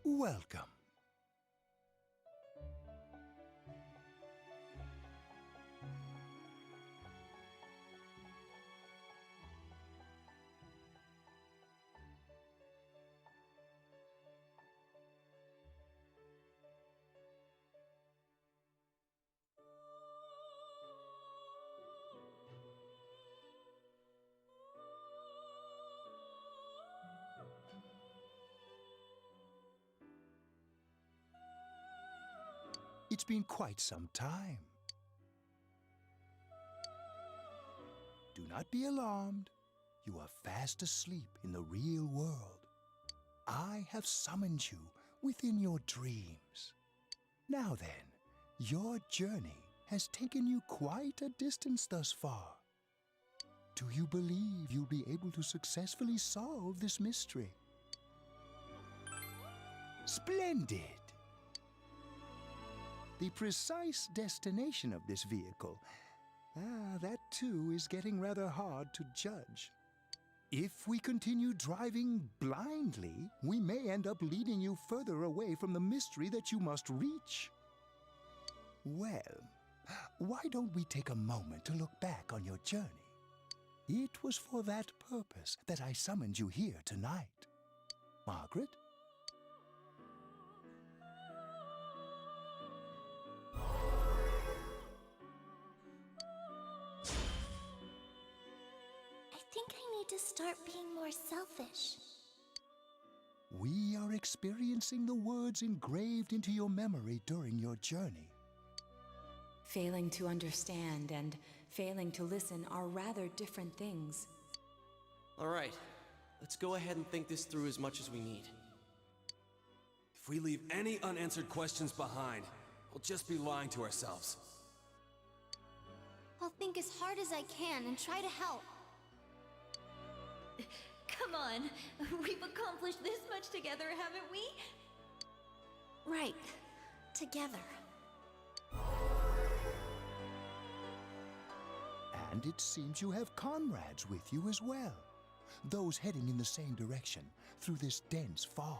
Welcome. It's been quite some time. Do not be alarmed. You are fast asleep in the real world. I have summoned you within your dreams. Now then, your journey has taken you quite a distance thus far. Do you believe you'll be able to successfully solve this mystery? Splendid! The precise destination of this vehicle, that too is getting rather hard to judge. If we continue driving blindly, we may end up leading you further away from the mystery that you must reach. Well, why don't we take a moment to look back on your journey? It was for that purpose that I summoned you here tonight. Margaret? To start being more selfish. We are experiencing the words engraved into your memory during your journey. Failing to understand and failing to listen are rather different things. All right, let's go ahead and think this through as much as we need. If we leave any unanswered questions behind, we'll just be lying to ourselves. I'll think as hard as I can and try to help. Come on, we've accomplished this much together, haven't we? Right, together. And it seems you have comrades with you as well, those heading in the same direction through this dense fog.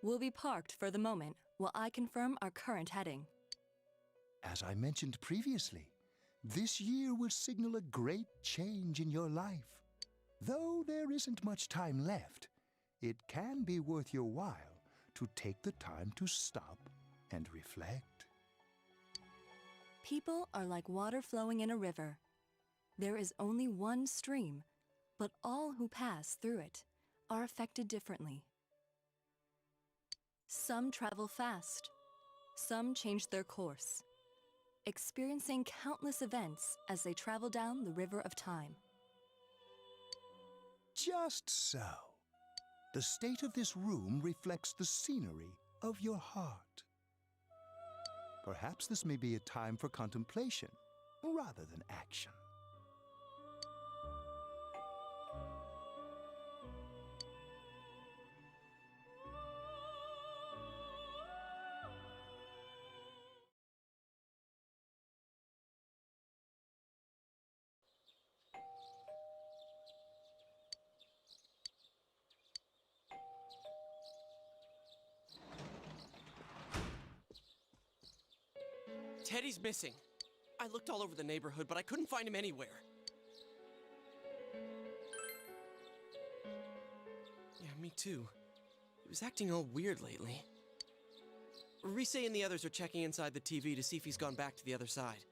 We'll be parked for the moment while I confirm our current heading. As I mentioned previously, this year will signal a great change in your life. Though there isn't much time left, it can be worth your while to take the time to stop and reflect. People are like water flowing in a river. There is only one stream, but all who pass through it are affected differently. Some travel fast, some change their course, experiencing countless events as they travel down the river of time. Just so. The state of this room reflects the scenery of your heart. Perhaps this may be a time for contemplation rather than action. Teddy's missing. I looked all over the neighborhood, but I couldn't find him anywhere. Yeah, me too. He was acting all weird lately. Rise and the others are checking inside the TV to see if he's gone back to the other side.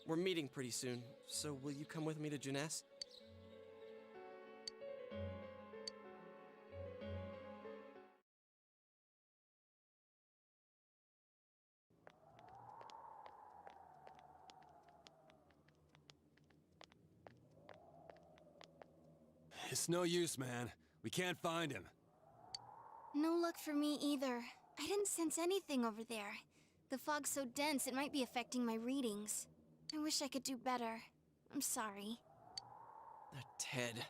We're meeting pretty soon, so will you come with me to Jeunesse? It's no use, man. We can't find him. No luck for me either. I didn't sense anything over there. The fog's so dense it might be affecting my readings. I wish I could do better. I'm sorry. That Ted.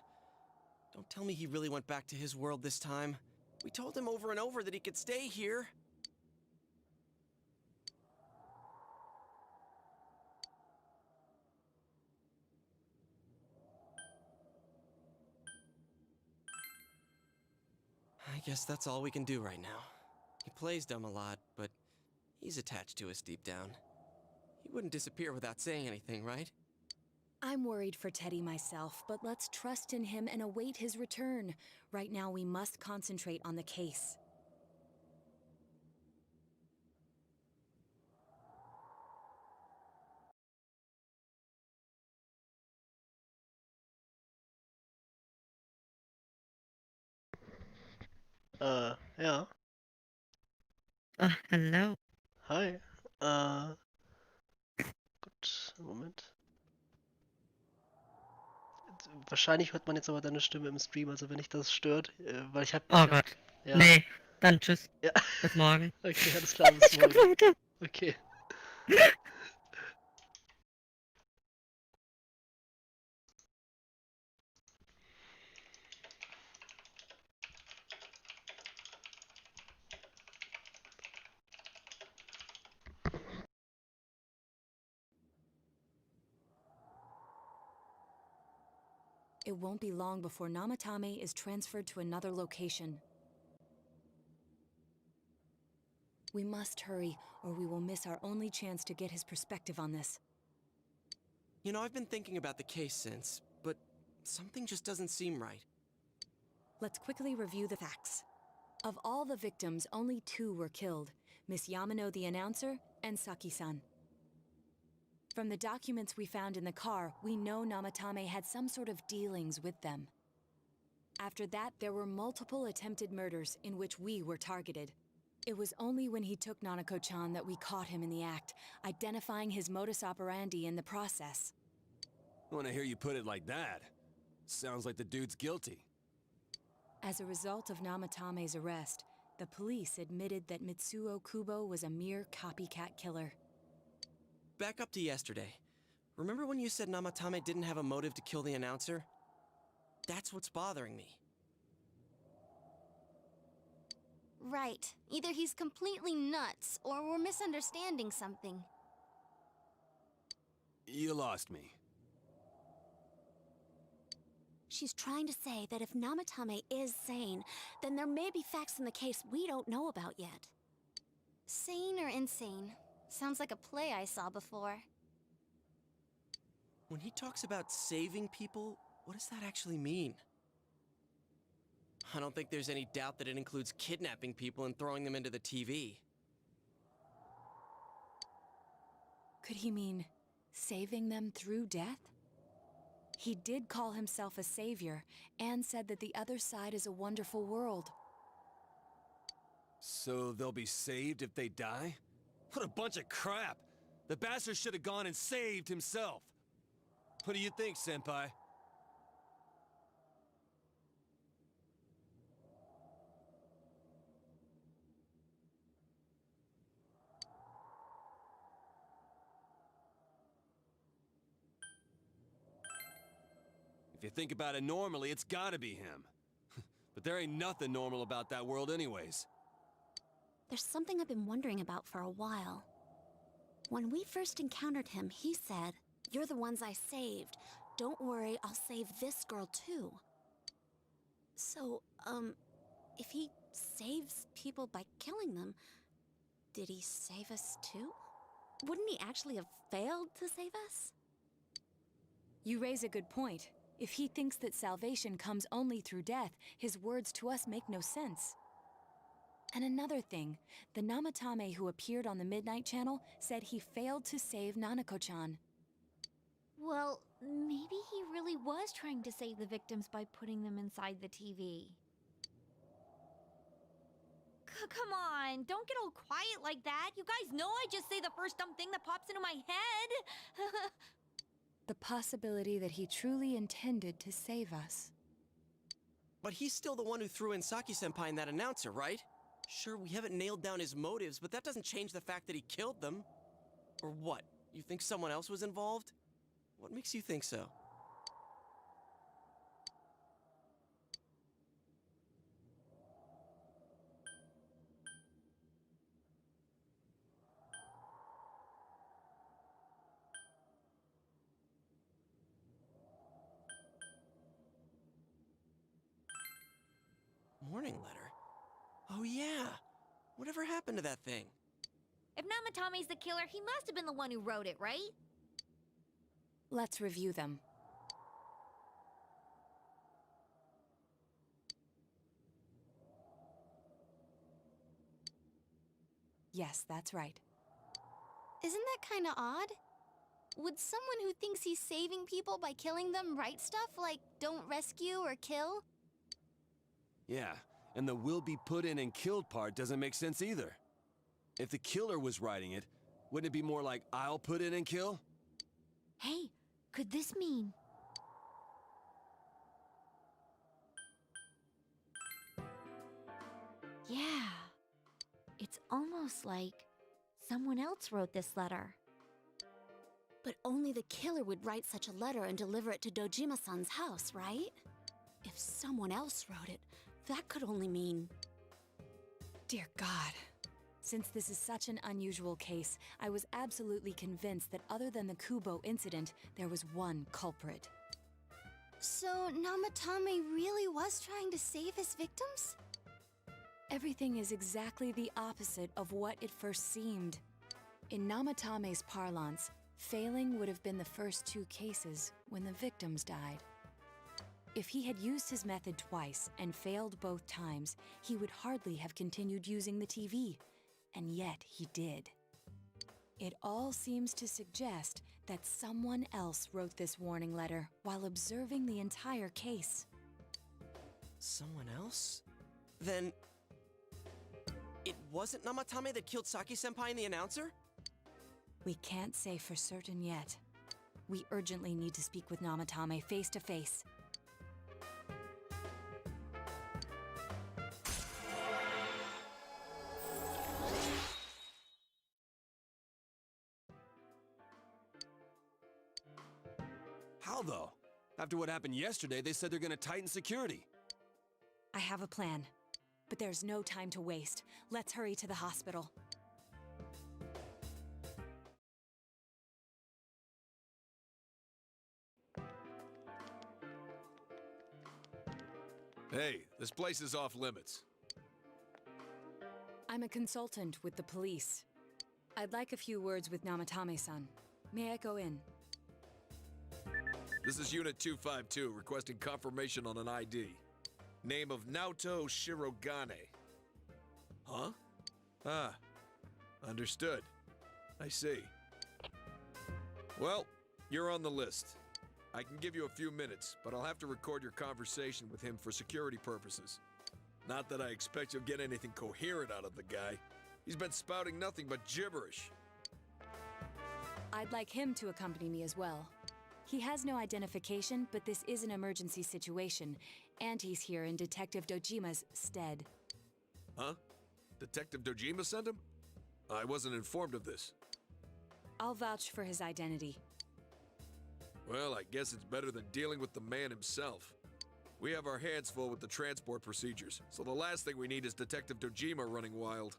Don't tell me he really went back to his world this time. We told him over and over that he could stay here. guess that's all we can do right now. He plays dumb a lot, but he's attached to us deep down. He wouldn't disappear without saying anything, right? I'm worried for Teddy myself, but let's trust in him and await his return. Right now, we must concentrate on the case. Ja. Hallo. Hi. Gut, Moment. Wahrscheinlich hört man jetzt aber deine Stimme im Stream, also wenn dich das stört, weil Oh Gott. ja, Nee, dann tschüss. ja, Bis morgen. okay, alles klar, bis Ich guck morgen. weiter. Okay. It won't be long before Namatame is transferred to another location. We must hurry, or we will miss our only chance to get his perspective on this. You know, I've been thinking about the case since, but something just doesn't seem right. Let's quickly review the facts. Of all the victims, only 2 were killed, Miss Yamano the announcer and Saki-san. From the documents we found in the car, we know Namatame had some sort of dealings with them. After that, there were multiple attempted murders in which we were targeted. It was only when he took Nanako-chan that we caught him in the act, identifying his modus operandi in the process. When I hear you put it like that, sounds like the dude's guilty. As a result of Namatame's arrest, the police admitted that Mitsuo Kubo was a mere copycat killer. Back up to yesterday. Remember when you said Namatame didn't have a motive to kill the announcer? That's what's bothering me. Right. Either he's completely nuts, or we're misunderstanding something. You lost me. She's trying to say that if Namatame is sane, then there may be facts in the case we don't know about yet. Sane or insane? Sounds like a play I saw before. When he talks about saving people, what does that actually mean? I don't think there's any doubt that it includes kidnapping people and throwing them into the TV. Could he mean saving them through death? He did call himself a savior and said that the other side is a wonderful world. So they'll be saved if they die? What a bunch of crap! The bastard should have gone and saved himself! What do you think, Senpai? If you think about it normally, it's gotta be him. But there ain't nothing normal about that world anyways. There's something I've been wondering about for a while. When we first encountered him, he said, "You're the ones I saved. Don't worry, I'll save this girl too." So, if he saves people by killing them, did he save us too? Wouldn't he actually have failed to save us? You raise a good point. If he thinks that salvation comes only through death, his words to us make no sense. And another thing, the Namatame who appeared on the Midnight Channel said he failed to save Nanako-chan. Well, maybe he really was trying to save the victims by putting them inside the TV. Come on, don't get all quiet like that. You guys know I just say the first dumb thing that pops into my head. The possibility that he truly intended to save us. But he's still the one who threw in Saki-senpai and that announcer, right? Sure, we haven't nailed down his motives, but that doesn't change the fact that he killed them. Or what? You think someone else was involved? What makes you think so? Warning letter? Oh yeah. Whatever happened to that thing? If Namatame's the killer, he must have been the one who wrote it, right? Let's review them. Yes, that's right. Isn't that kinda odd? Would someone who thinks he's saving people by killing them write stuff like, don't rescue or kill? Yeah, and the will be put in and killed part doesn't make sense either. If the killer was writing it, wouldn't it be more like, I'll put in and kill? Hey, could this mean... Yeah. It's almost like someone else wrote this letter. But only the killer would write such a letter and deliver it to Dojima-san's house, right? If someone else wrote it, that could only mean... Dear God. Since this is such an unusual case, I was absolutely convinced that other than the Kubo incident, there was one culprit. So, Namatame really was trying to save his victims? Everything is exactly the opposite of what it first seemed. In Namatame's parlance, failing would have been the first two cases when the victims died. If he had used his method twice and failed both times, he would hardly have continued using the TV. And yet he did. It all seems to suggest that someone else wrote this warning letter while observing the entire case. Someone else? Then... it wasn't Namatame that killed Saki-senpai and the announcer? We can't say for certain yet. We urgently need to speak with Namatame face to face. How though? After what happened yesterday, they said they're gonna tighten security. I have a plan, but there's no time to waste. Let's hurry to the hospital. Hey, this place is off limits. I'm a consultant with the police. I'd like a few words with Namatame-san. May I go in? This is Unit 252, requesting confirmation on an ID. Name of Naoto Shirogane. Huh? Ah. Understood. I see. Well, you're on the list. I can give you a few minutes, but I'll have to record your conversation with him for security purposes. Not that I expect you'll get anything coherent out of the guy. He's been spouting nothing but gibberish. I'd like him to accompany me as well. He has no identification, but this is an emergency situation, and he's here in Detective Dojima's stead. Huh? Detective Dojima sent him? I wasn't informed of this. I'll vouch for his identity. Well, I guess it's better than dealing with the man himself. We have our hands full with the transport procedures, so the last thing we need is Detective Dojima running wild.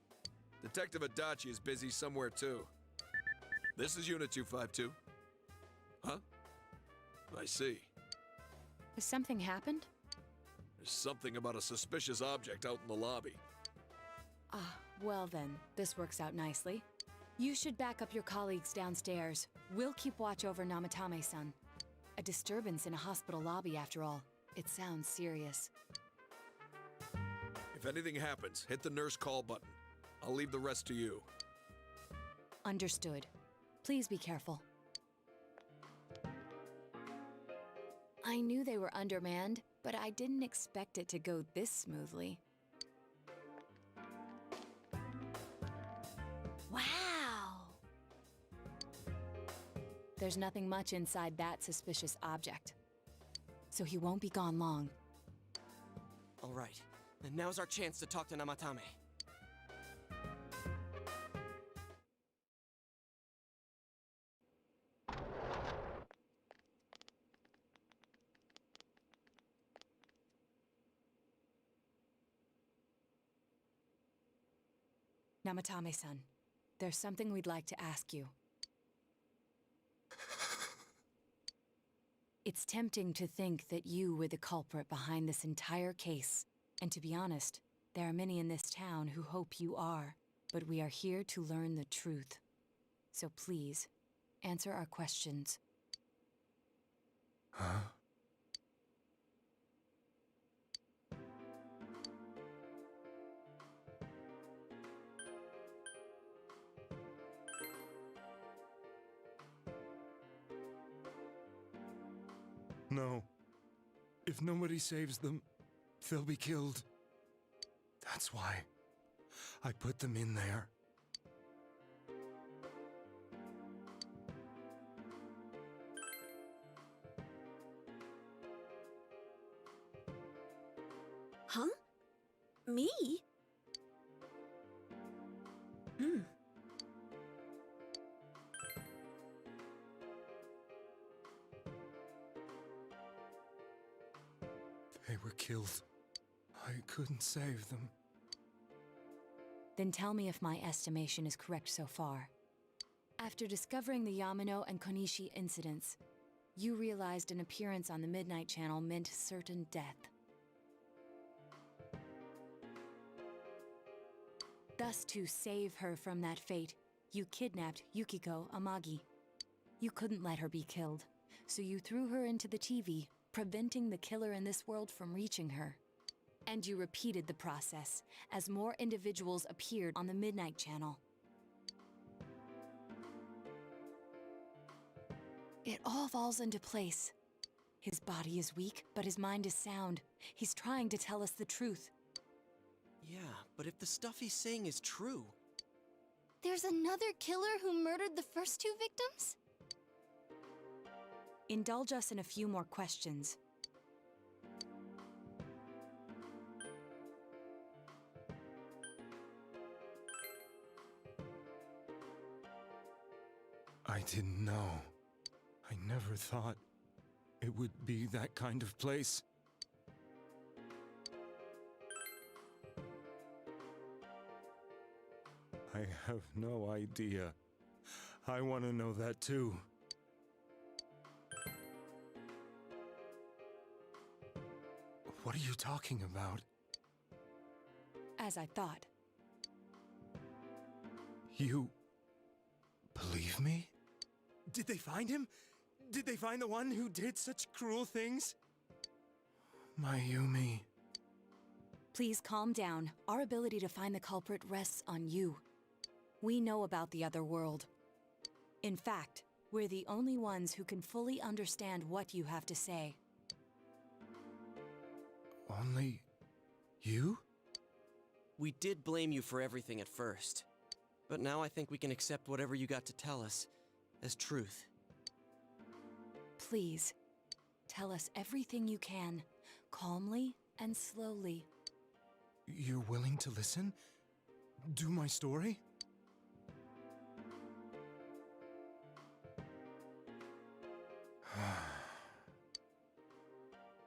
Detective Adachi is busy somewhere too. This is Unit 252. Huh? I see. Has something happened? There's something about a suspicious object out in the lobby. Ah, well then, this works out nicely. You should back up your colleagues downstairs. We'll keep watch over Namatame-san. A disturbance in a hospital lobby, after all. It sounds serious. If anything happens, hit the nurse call button. I'll leave the rest to you. Understood. Please be careful. I knew they were undermanned, but I didn't expect it to go this smoothly. Wow! There's nothing much inside that suspicious object. So he won't be gone long. All right, and now's our chance to talk to Namatame. Namatame-san, there's something we'd like to ask you. It's tempting to think that you were the culprit behind this entire case. And to be honest, There are many in this town who hope you are, but we are here to learn the truth. So please, answer our questions. Huh? No. If nobody saves them, they'll be killed. That's why I put them in there. Huh? Me? Hmm. They were killed. I couldn't save them. Then tell me if my estimation is correct so far. After discovering the Yamano and Konishi incidents, you realized an appearance on the Midnight Channel meant certain death. Thus, to save her from that fate, you kidnapped Yukiko Amagi. You couldn't let her be killed, so you threw her into the TV, preventing the killer in this world from reaching her. And you repeated the process as more individuals appeared on the Midnight Channel. It all falls into place. His body is weak, but his mind is sound. He's trying to tell us the truth. Yeah, but if the stuff he's saying is true... There's another killer who murdered the first two victims? Indulge us in a few more questions. I didn't know. I never thought it would be that kind of place. I have no idea. I want to know that too. What are you talking about? As I thought. You believe me? Did they find him? Did they find the one who did such cruel things? Mayumi. Please calm down. Our ability to find the culprit rests on you. We know about the other world. In fact, we're the only ones who can fully understand what you have to say. Only you? We did blame you for everything at first. But now I think we can accept whatever you got to tell us as truth. Please, tell us everything you can, calmly and slowly. You're willing to listen? Do my story?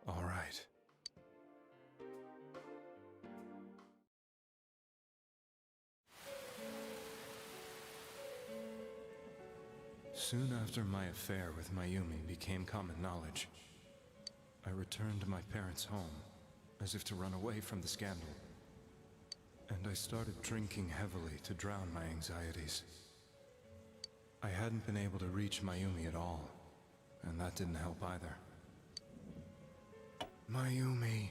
All right. Soon after my affair with Mayumi became common knowledge, I returned to my parents' home, as if to run away from the scandal. And I started drinking heavily to drown my anxieties. I hadn't been able to reach Mayumi at all, and that didn't help either. Mayumi.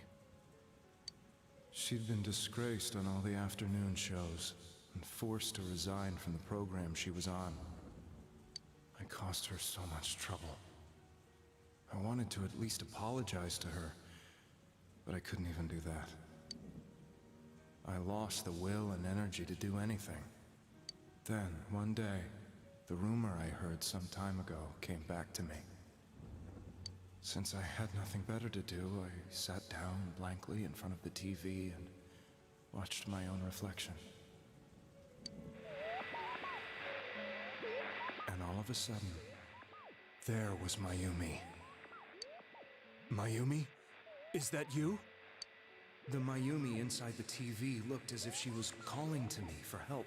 She'd been disgraced on all the afternoon shows, and forced to resign from the program she was on. I caused her so much trouble. I wanted to at least apologize to her, but I couldn't even do that. I lost the will and energy to do anything. Then, one day, the rumor I heard some time ago came back to me. Since I had nothing better to do, I sat down blankly in front of the TV and watched my own reflection. And all of a sudden, there was Mayumi. Mayumi? Is that you? The Mayumi inside the TV looked as if she was calling to me for help.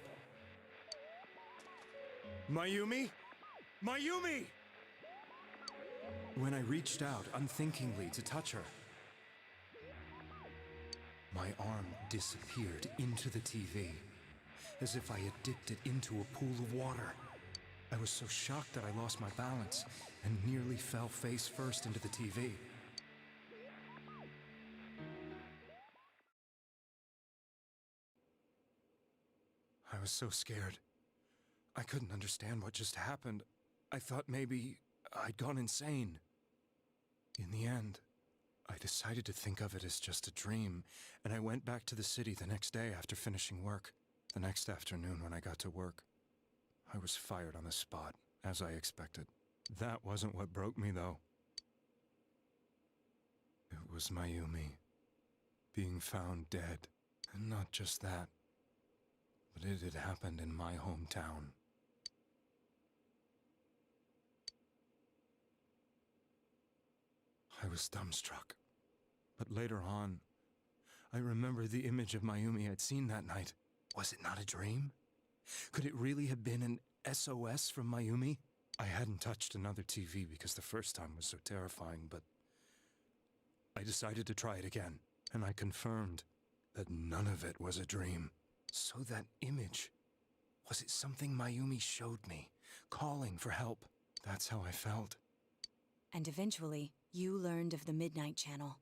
Mayumi? Mayumi! When I reached out unthinkingly to touch her, My arm disappeared into the TV, as if I had dipped it into a pool of water. I was so shocked that I lost my balance and nearly fell face first into the TV. I was so scared. I couldn't understand what just happened. I thought maybe I'd gone insane. In the end, I decided to think of it as just a dream, and I went back to the city the next day after finishing work. The next afternoon when I got to work, I was fired on the spot, as I expected. That wasn't what broke me, though. It was Mayumi being found dead. And not just that, but it had happened in my hometown. I was dumbstruck. But later on, I remembered the image of Mayumi I'd seen that night. Was it not a dream? Could it really have been an SOS from Mayumi? I hadn't touched another TV because the first time was so terrifying, but I decided to try it again, and I confirmed that none of it was a dream. So that image, was it something Mayumi showed me, calling for help? That's how I felt. And eventually, you learned of the Midnight Channel.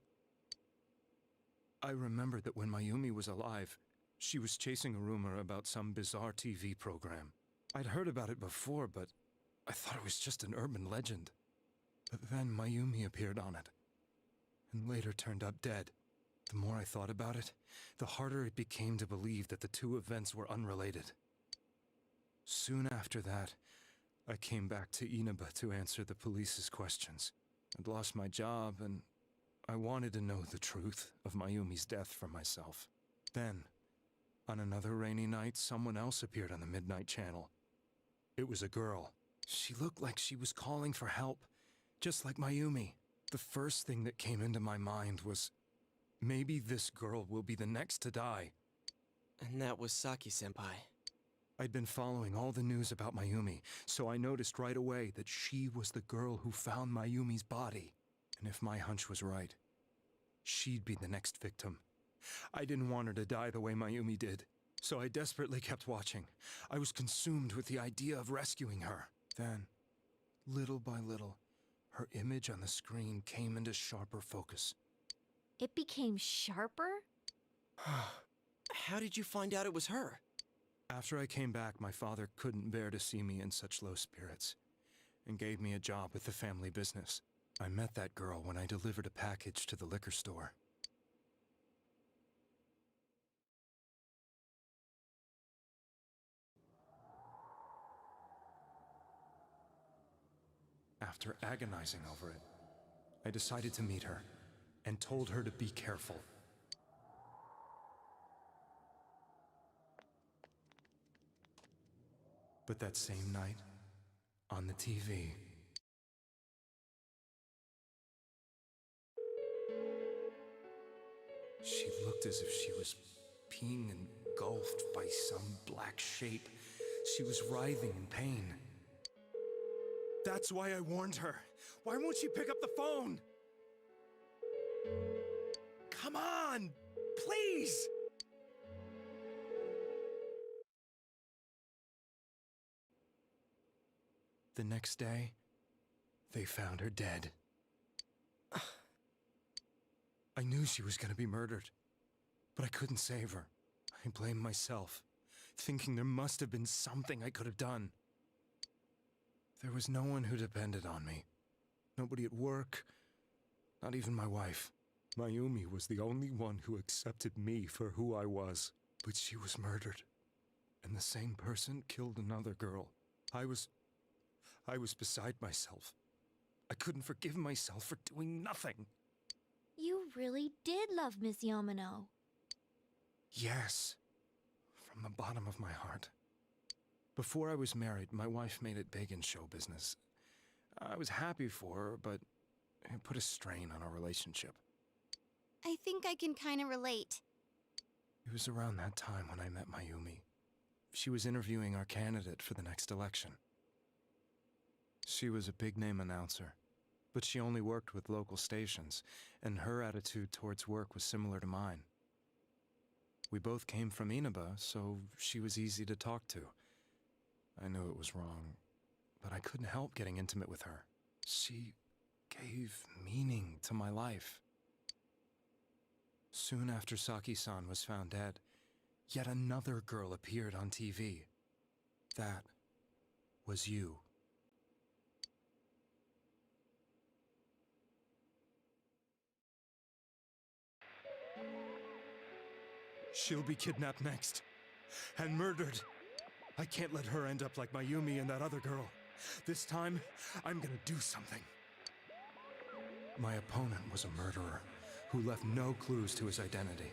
I remembered that when Mayumi was alive, she was chasing a rumor about some bizarre TV program. I'd heard about it before, but I thought it was just an urban legend. But then Mayumi appeared on it, and later turned up dead. The more I thought about it, the harder it became to believe that the two events were unrelated. Soon after that, I came back to Inaba to answer the police's questions. I'd lost my job, and I wanted to know the truth of Mayumi's death for myself. Then, on another rainy night, someone else appeared on the Midnight Channel. It was a girl. She looked like she was calling for help, just like Mayumi. The first thing that came into my mind was, maybe this girl will be the next to die. And that was Saki-senpai. I'd been following all the news about Mayumi, so I noticed right away that she was the girl who found Mayumi's body. And if my hunch was right, she'd be the next victim. I didn't want her to die the way Mayumi did, so I desperately kept watching. I was consumed with the idea of rescuing her. Then, little by little, her image on the screen came into sharper focus. It became sharper? How did you find out it was her? After I came back, my father couldn't bear to see me in such low spirits, and gave me a job with the family business. I met that girl when I delivered a package to the liquor store. After agonizing over it, I decided to meet her, and told her to be careful. But that same night, on the TV, she looked as if she was being engulfed by some black shape. She was writhing in pain. That's why I warned her. Why won't she pick up the phone? Come on, please! The next day, they found her dead. I knew she was going to be murdered, but I couldn't save her. I blamed myself, thinking there must have been something I could have done. There was no one who depended on me. Nobody at work, not even my wife. Mayumi was the only one who accepted me for who I was. But she was murdered, and the same person killed another girl. I was beside myself. I couldn't forgive myself for doing nothing. You really did love Miss Yamano. Yes, from the bottom of my heart. Before I was married, my wife made it big in show business. I was happy for her, but it put a strain on our relationship. I think I can kind of relate. It was around that time when I met Mayumi. She was interviewing our candidate for the next election. She was a big-name announcer, but she only worked with local stations, and her attitude towards work was similar to mine. We both came from Inaba, so she was easy to talk to. I knew it was wrong, but I couldn't help getting intimate with her. She gave meaning to my life. Soon after Saki-san was found dead, yet another girl appeared on TV. That was you. She'll be kidnapped next, and murdered. I can't let her end up like Mayumi and that other girl. This time, I'm gonna do something. My opponent was a murderer who left no clues to his identity.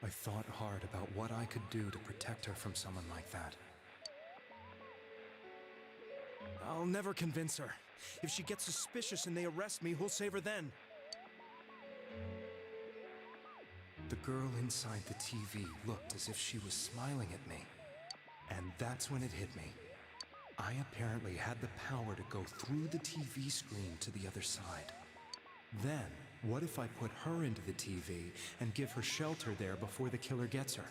I thought hard about what I could do to protect her from someone like that. I'll never convince her. If she gets suspicious and they arrest me, who'll save her then? The girl inside the TV looked as if she was smiling at me. And that's when it hit me. I apparently had the power to go through the TV screen to the other side. Then, what if I put her into the TV and give her shelter there before the killer gets her?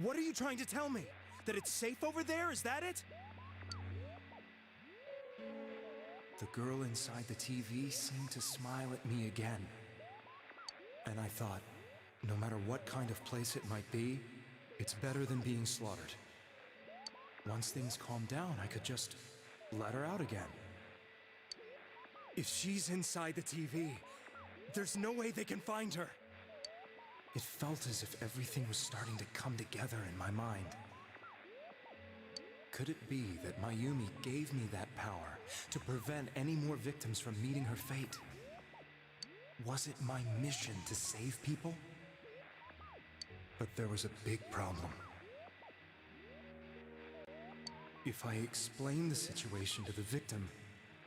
What are you trying to tell me? That it's safe over there? Is that it? The girl inside the TV seemed to smile at me again. And I thought, no matter what kind of place it might be, it's better than being slaughtered. Once things calmed down, I could just let her out again. If she's inside the TV, there's no way they can find her. It felt as if everything was starting to come together in my mind. Could it be that Mayumi gave me that power to prevent any more victims from meeting her fate? Was it my mission to save people? But there was a big problem. If I explained the situation to the victim,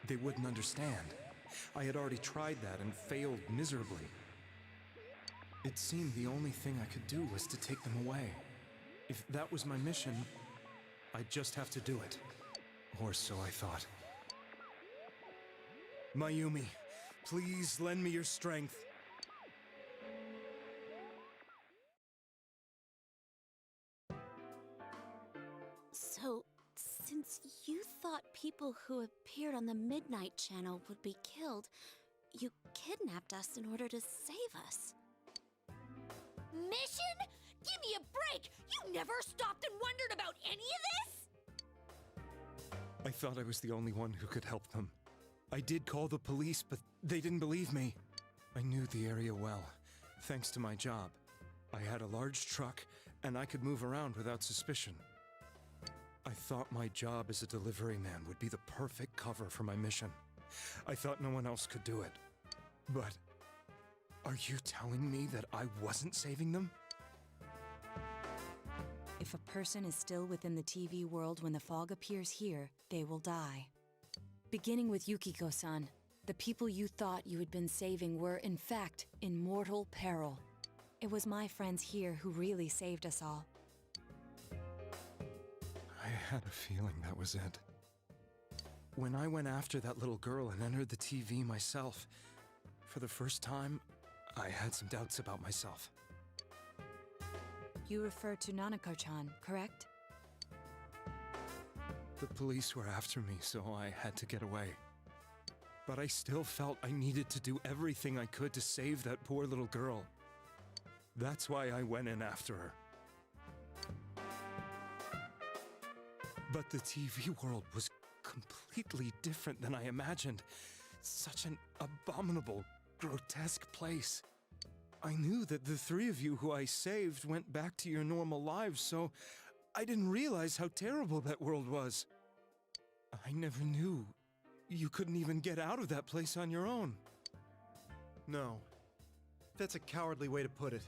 they wouldn't understand. I had already tried that and failed miserably. It seemed the only thing I could do was to take them away. If that was my mission, I'd just have to do it. Or so I thought. Mayumi, please lend me your strength. So, since you thought people who appeared on the Midnight Channel would be killed, you kidnapped us in order to save us. Mission? Give me a break! You never stopped and wondered about any of this? I thought I was the only one who could help them. I did call the police, but they didn't believe me. I knew the area well, thanks to my job. I had a large truck, and I could move around without suspicion. I thought my job as a delivery man would be the perfect cover for my mission. I thought no one else could do it. But are you telling me that I wasn't saving them? If a person is still within the TV world when the fog appears here, they will die. Beginning with Yukiko-san, the people you thought you had been saving were, in fact, in mortal peril. It was my friends here who really saved us all. I had a feeling that was it. When I went after that little girl and entered the TV myself, for the first time, I had some doubts about myself. You refer to Nanako-chan, correct? The police were after me, so I had to get away. But I still felt I needed to do everything I could to save that poor little girl. That's why I went in after her. But the TV world was completely different than I imagined. Such an abominable, grotesque place. I knew that the three of you who I saved went back to your normal lives, so I didn't realize how terrible that world was. I never knew you couldn't even get out of that place on your own. No. That's a cowardly way to put it.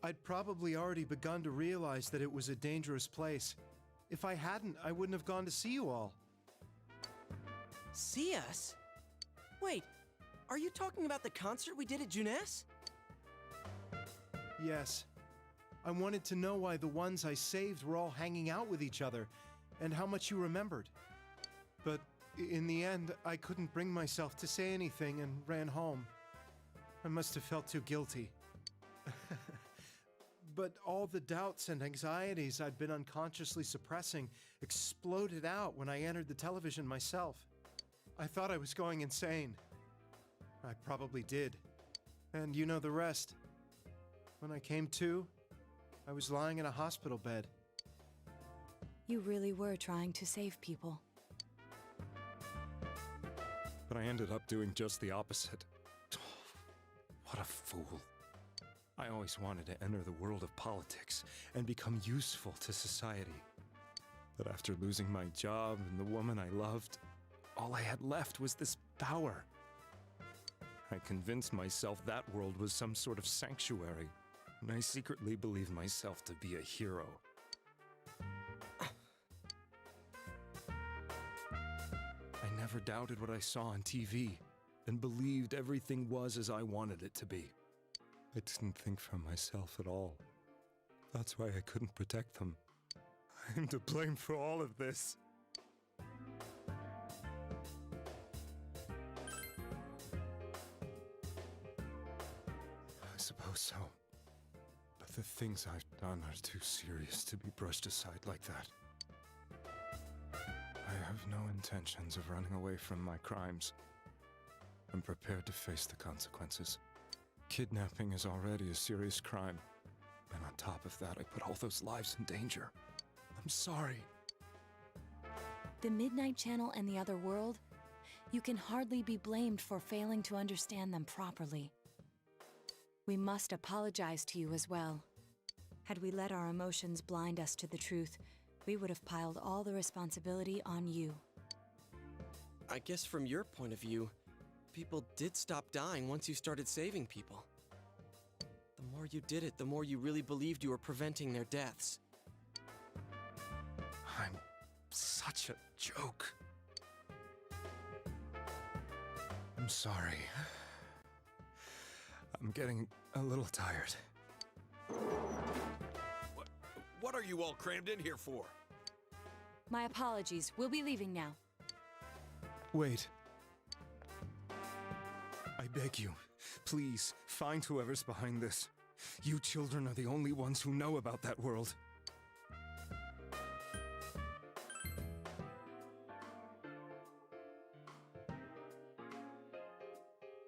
I'd probably already begun to realize that it was a dangerous place. If I hadn't, I wouldn't have gone to see you all. See us? Wait, are you talking about the concert we did at Junes? Yes. I wanted to know why the ones I saved were all hanging out with each other, and how much you remembered. But in the end, I couldn't bring myself to say anything and ran home. I must have felt too guilty. But all the doubts and anxieties I'd been unconsciously suppressing exploded out when I entered the television myself. I thought I was going insane. I probably did. And you know the rest. When I came to, I was lying in a hospital bed. You really were trying to save people. But I ended up doing just the opposite. What a fool. I always wanted to enter the world of politics and become useful to society. But after losing my job and the woman I loved, all I had left was this power. I convinced myself that world was some sort of sanctuary, and I secretly believed myself to be a hero. I never doubted what I saw on TV, and believed everything was as I wanted it to be. I didn't think for myself at all. That's why I couldn't protect them. I'm to blame for all of this. I suppose so. But the things I've done are too serious to be brushed aside like that. I have no intentions of running away from my crimes. I'm prepared to face the consequences. Kidnapping is already a serious crime, and on top of that, I put all those lives in danger. I'm sorry. The Midnight Channel and the other world, you can hardly be blamed for failing to understand them properly. We must apologize to you as well. Had we let our emotions blind us to the truth, we would have piled all the responsibility on you. I guess from your point of view, people did stop dying once you started saving people. The more you did it, the more you really believed you were preventing their deaths. I'm such a joke. I'm sorry. I'm getting a little tired. What are you all crammed in here for? My apologies. We'll be leaving now. Wait. I beg you, please, find whoever's behind this. You children are the only ones who know about that world.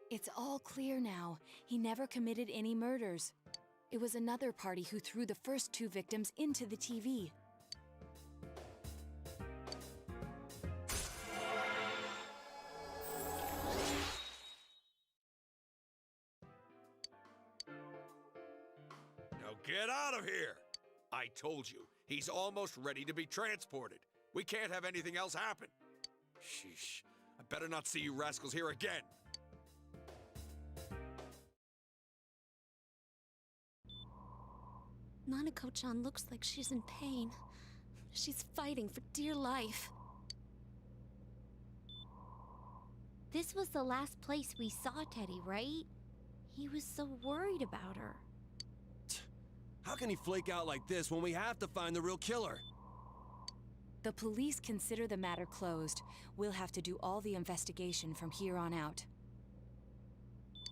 It's all clear now. He never committed any murders. It was another party who threw the first 2 victims into the TV. Now get out of here! I told you, he's almost ready to be transported. We can't have anything else happen. Sheesh. I better not see you rascals here again. Nanako-chan looks like she's in pain. She's fighting for dear life. This was the last place we saw Teddy, right? He was so worried about her. How can he flake out like this when we have to find the real killer? The police consider the matter closed. We'll have to do all the investigation from here on out.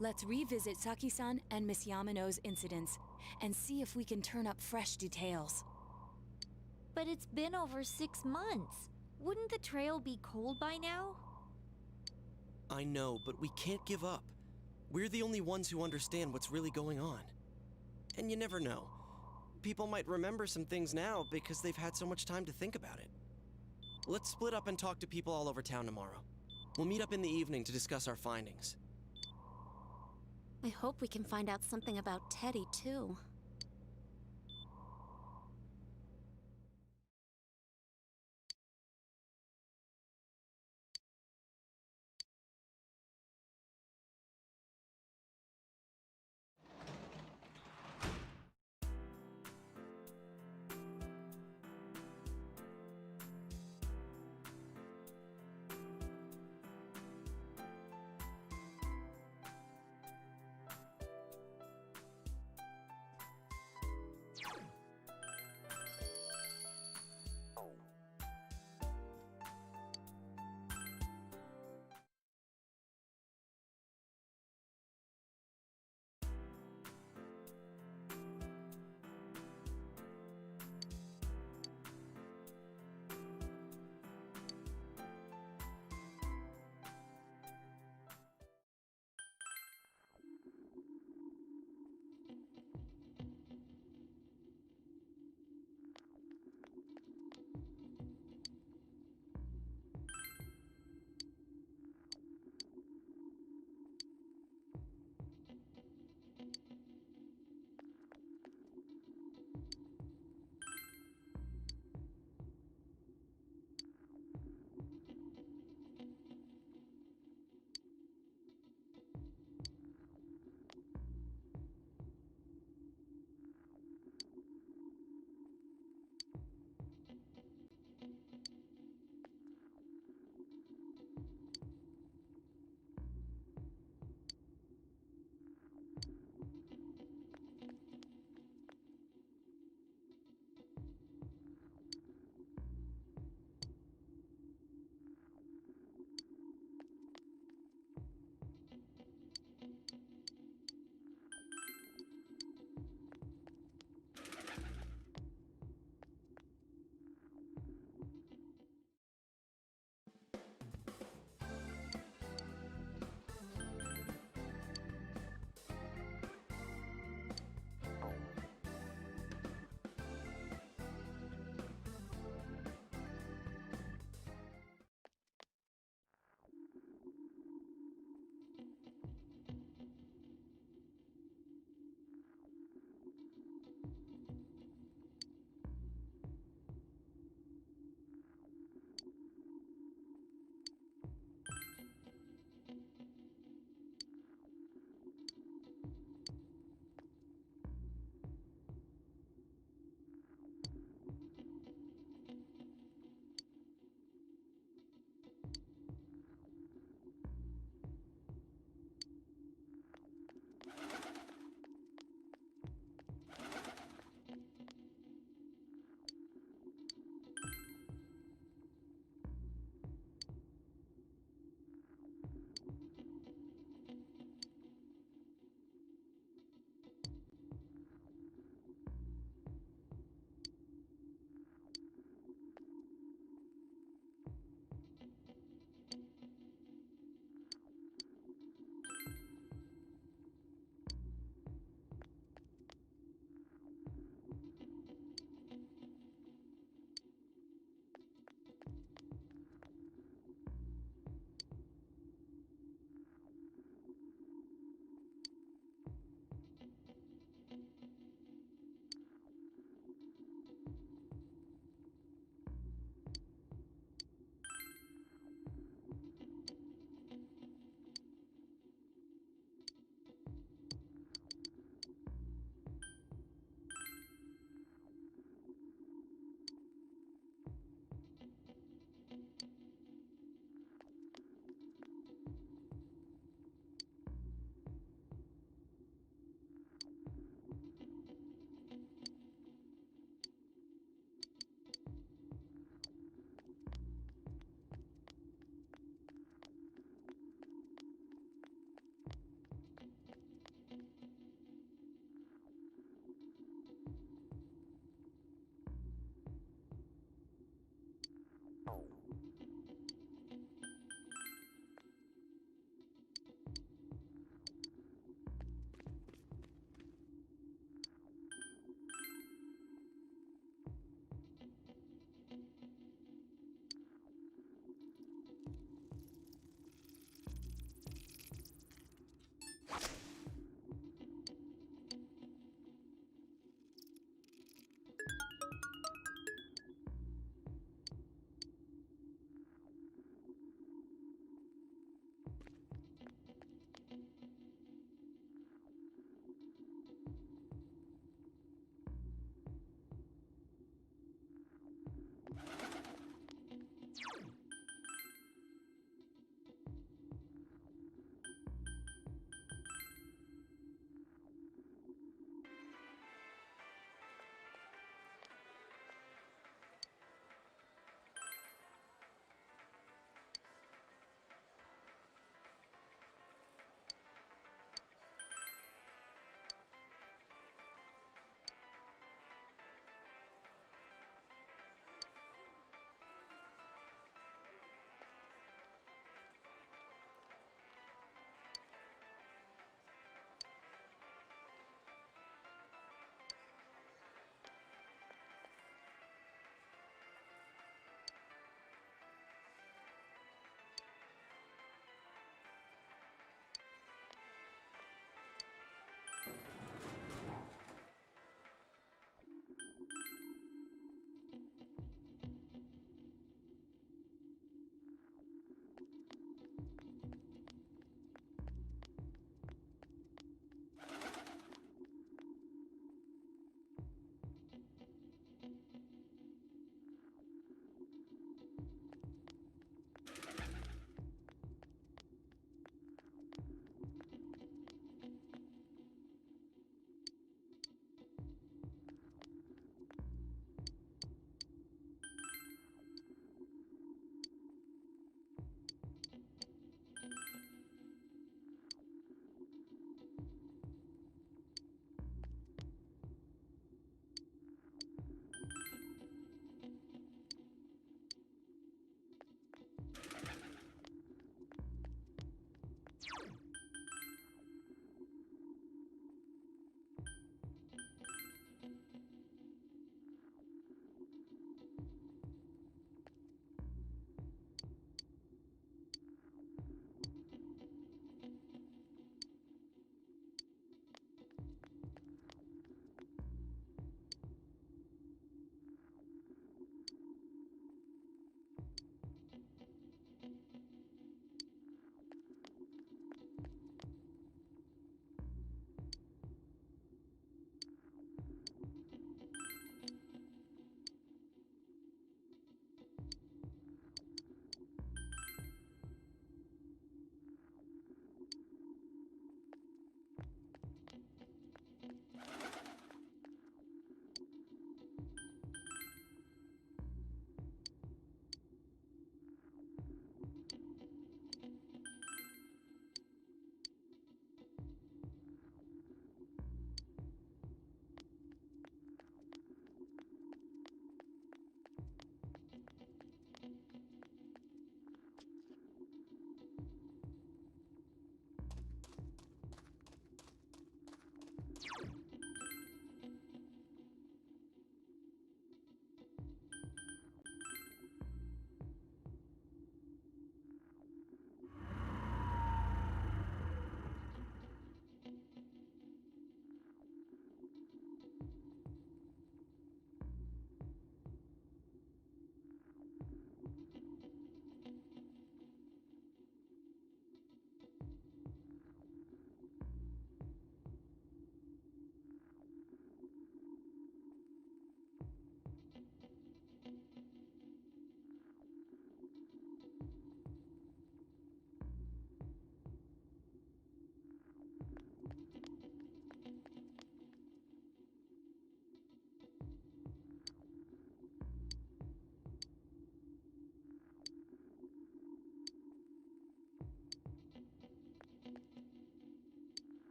Let's revisit Saki-san and Miss Yamano's incidents and see if we can turn up fresh details. But it's been over 6 months. Wouldn't the trail be cold by now? I know, but we can't give up. We're the only ones who understand what's really going on. And you never know. People might remember some things now because they've had so much time to think about it. Let's split up and talk to people all over town tomorrow. We'll meet up in the evening to discuss our findings. I hope we can find out something about Teddy, too.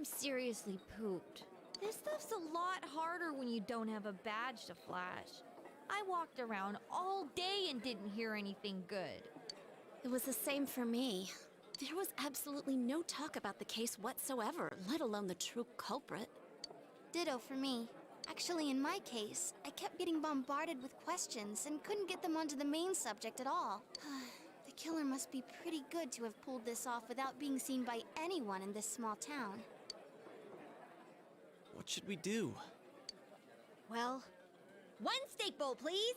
I'm seriously pooped. This stuff's a lot harder when you don't have a badge to flash. I walked around all day and didn't hear anything good. It was the same for me. There was absolutely no talk about the case whatsoever, let alone the true culprit. Ditto for me. Actually, in my case, I kept getting bombarded with questions and couldn't get them onto the main subject at all. The killer must be pretty good to have pulled this off without being seen by anyone in this small town. What should we do? Well, one steak bowl, please.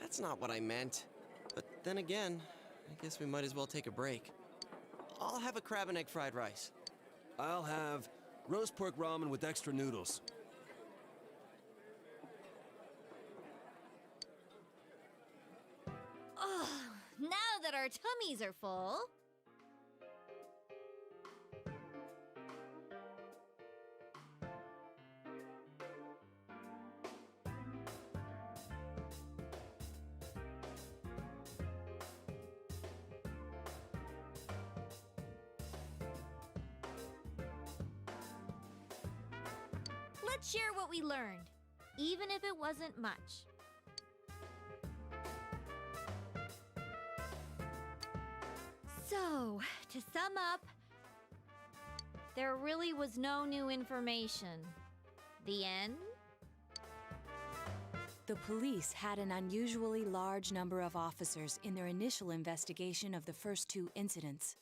That's not what I meant. But then again, I guess we might as well take a break. I'll have a crab and egg fried rice. I'll have roast pork ramen with extra noodles. Oh, now that our tummies are full. Let's share what we learned, even if it wasn't much. So, to sum up, there really was no new information. The end? The police had an unusually large number of officers in their initial investigation of the first two incidents.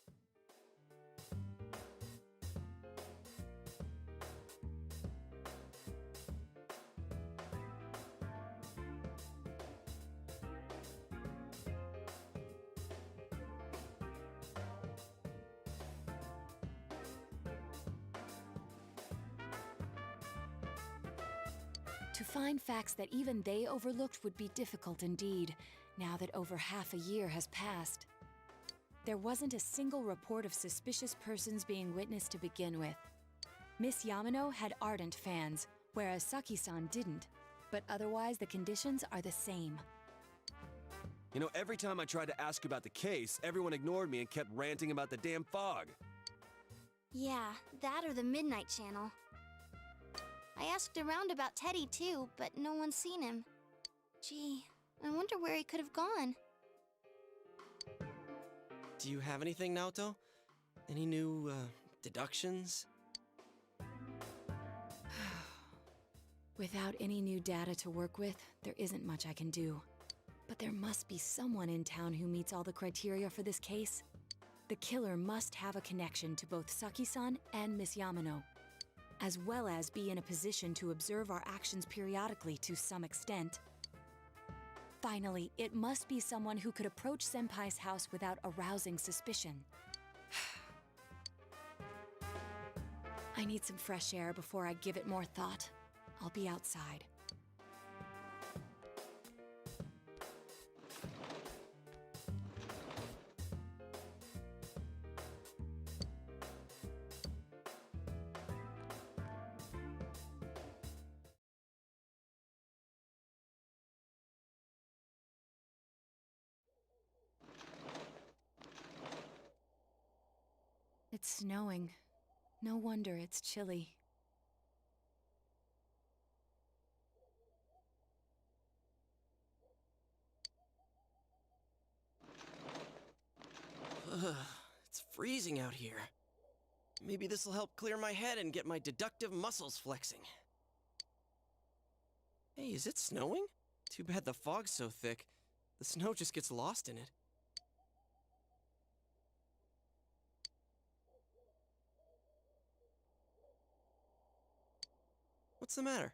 To find facts that even they overlooked would be difficult indeed, now that over half a year has passed. There wasn't a single report of suspicious persons being witnessed to begin with. Miss Yamano had ardent fans, whereas Saki-san didn't, but otherwise the conditions are the same. You know, every time I tried to ask about the case, everyone ignored me and kept ranting about the damn fog. Yeah, that or the Midnight Channel. I asked around about Teddy too, but no one's seen him. Gee, I wonder where he could have gone. Do you have anything, Naoto? Any new, deductions? Without any new data to work with, there isn't much I can do. But there must be someone in town who meets all the criteria for this case. The killer must have a connection to both Saki-san and Miss Yamano, as well as be in a position to observe our actions periodically to some extent. Finally, it must be someone who could approach Senpai's house without arousing suspicion. I need some fresh air before I give it more thought. I'll be outside. It's snowing. No wonder it's chilly. It's freezing out here. Maybe this'll help clear my head and get my deductive muscles flexing. Hey, is it snowing? Too bad the fog's so thick. The snow just gets lost in it. What's the matter?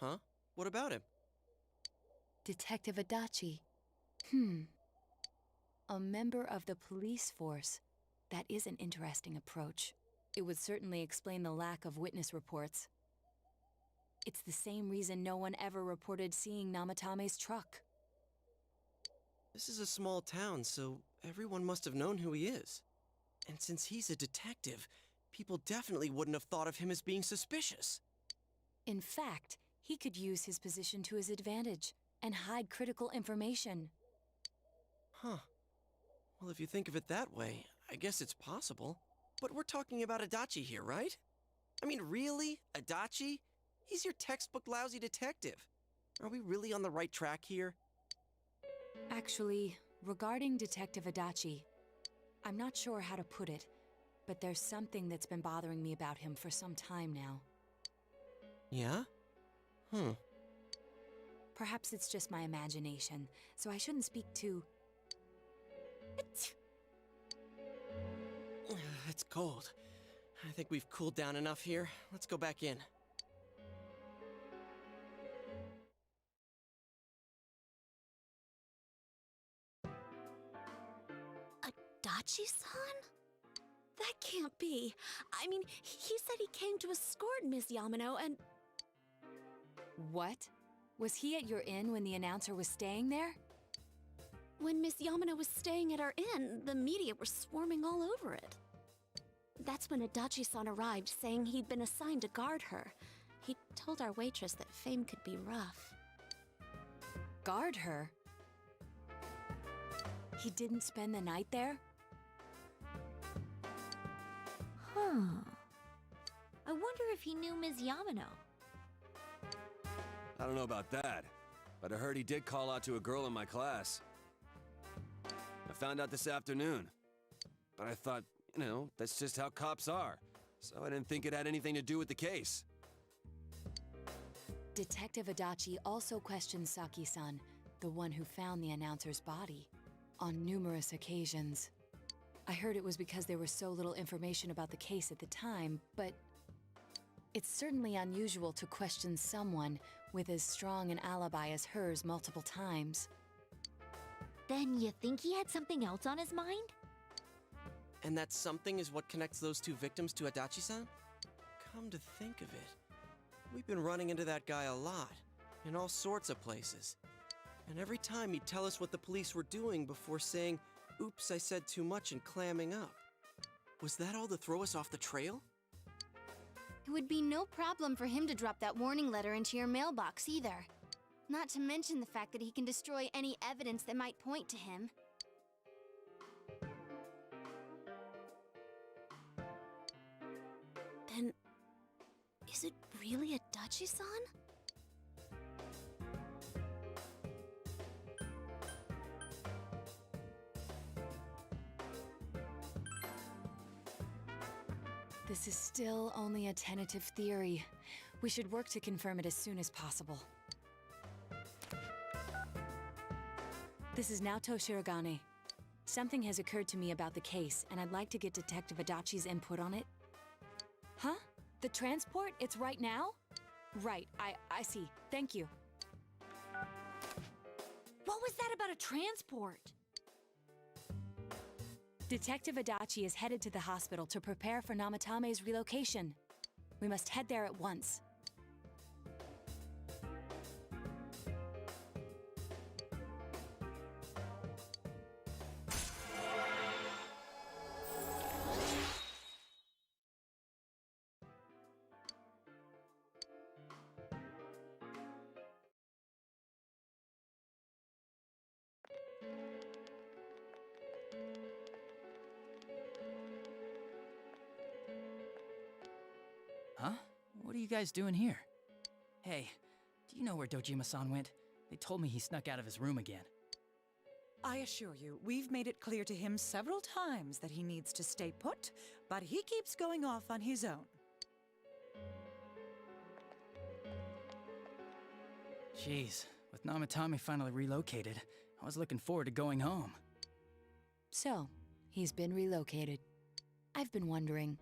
Huh? What about him? Detective Adachi. A member of the police force. That is an interesting approach. It would certainly explain the lack of witness reports. It's the same reason no one ever reported seeing Namatame's truck. This is a small town, so everyone must have known who he is. And since he's a detective, people definitely wouldn't have thought of him as being suspicious. In fact, he could use his position to his advantage and hide critical information. Huh. Well, if you think of it that way, I guess it's possible. But we're talking about Adachi here, right? I mean, really? Adachi? He's your textbook lousy detective. Are we really on the right track here? Actually, regarding Detective Adachi, I'm not sure how to put it, but there's something that's been bothering me about him for some time now. Yeah? Perhaps it's just my imagination, so I shouldn't speak too... It's cold. I think we've cooled down enough here. Let's go back in. Adachi-san? That can't be. I mean, he said he came to escort Miss Yamano and... What? Was he at your inn when the announcer was staying there? When Miss Yamano was staying at our inn, the media were swarming all over it. That's when Adachi-san arrived, saying he'd been assigned to guard her. He told our waitress that fame could be rough. Guard her? He didn't spend the night there? Huh. I wonder if he knew Ms. Yamano. I don't know about that, but I heard he did call out to a girl in my class. I found out this afternoon. But I thought, you know, that's just how cops are. So I didn't think it had anything to do with the case. Detective Adachi also questioned Saki-san, the one who found the announcer's body, on numerous occasions. I heard it was because there was so little information about the case at the time, but it's certainly unusual to question someone with as strong an alibi as hers multiple times. Then you think he had something else on his mind? And that something is what connects those two victims to Adachi-san? Come to think of it, we've been running into that guy a lot, in all sorts of places. And every time he'd tell us what the police were doing before saying, "Oops, I said too much," and clamming up. Was that all to throw us off the trail? It would be no problem for him to drop that warning letter into your mailbox either. Not to mention the fact that he can destroy any evidence that might point to him. Then, is it really Adachi-san? This is still only a tentative theory. We should work to confirm it as soon as possible. This is Naoto Shirogane. Something has occurred to me about the case, and I'd like to get Detective Adachi's input on it. Huh? The transport? It's right now? Right, I see. Thank you. What was that about a transport? Detective Adachi is headed to the hospital to prepare for Namatame's relocation. We must head there at once. Huh? What are you guys doing here? Hey, do you know where Dojima-san went? They told me he snuck out of his room again. I assure you, we've made it clear to him several times that he needs to stay put, but he keeps going off on his own. Jeez, with Namatame finally relocated, I was looking forward to going home. So, he's been relocated. I've been wondering,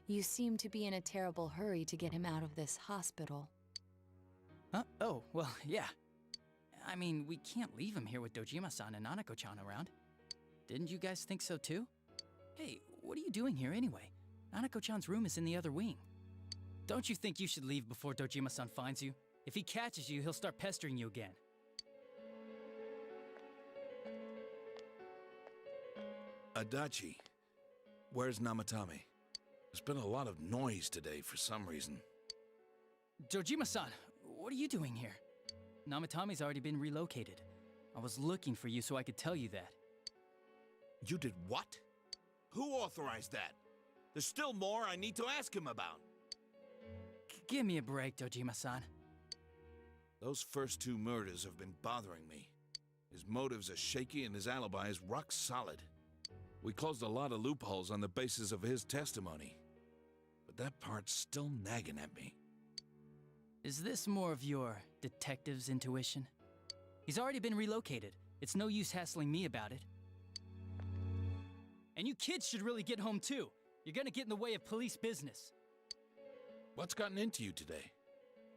you seem to be in a terrible hurry to get him out of this hospital. Huh? Oh, well, yeah. I mean, we can't leave him here with Dojima-san and Nanako-chan around. Didn't you guys think so too? Hey, what are you doing here anyway? Nanako-chan's room is in the other wing. Don't you think you should leave before Dojima-san finds you? If he catches you, he'll start pestering you again. Adachi, where's Namatame? There's been a lot of noise today for some reason. Dojima-san, what are you doing here? Namatame's already been relocated. I was looking for you so I could tell you that. You did what? Who authorized that? There's still more I need to ask him about. Give me a break, Dojima-san. Those first 2 murders have been bothering me. His motives are shaky and his alibi is rock solid. We closed a lot of loopholes on the basis of his testimony. But that part's still nagging at me. Is this more of your detective's intuition? He's already been relocated. It's no use hassling me about it. And you kids should really get home too. You're gonna get in the way of police business. What's gotten into you today?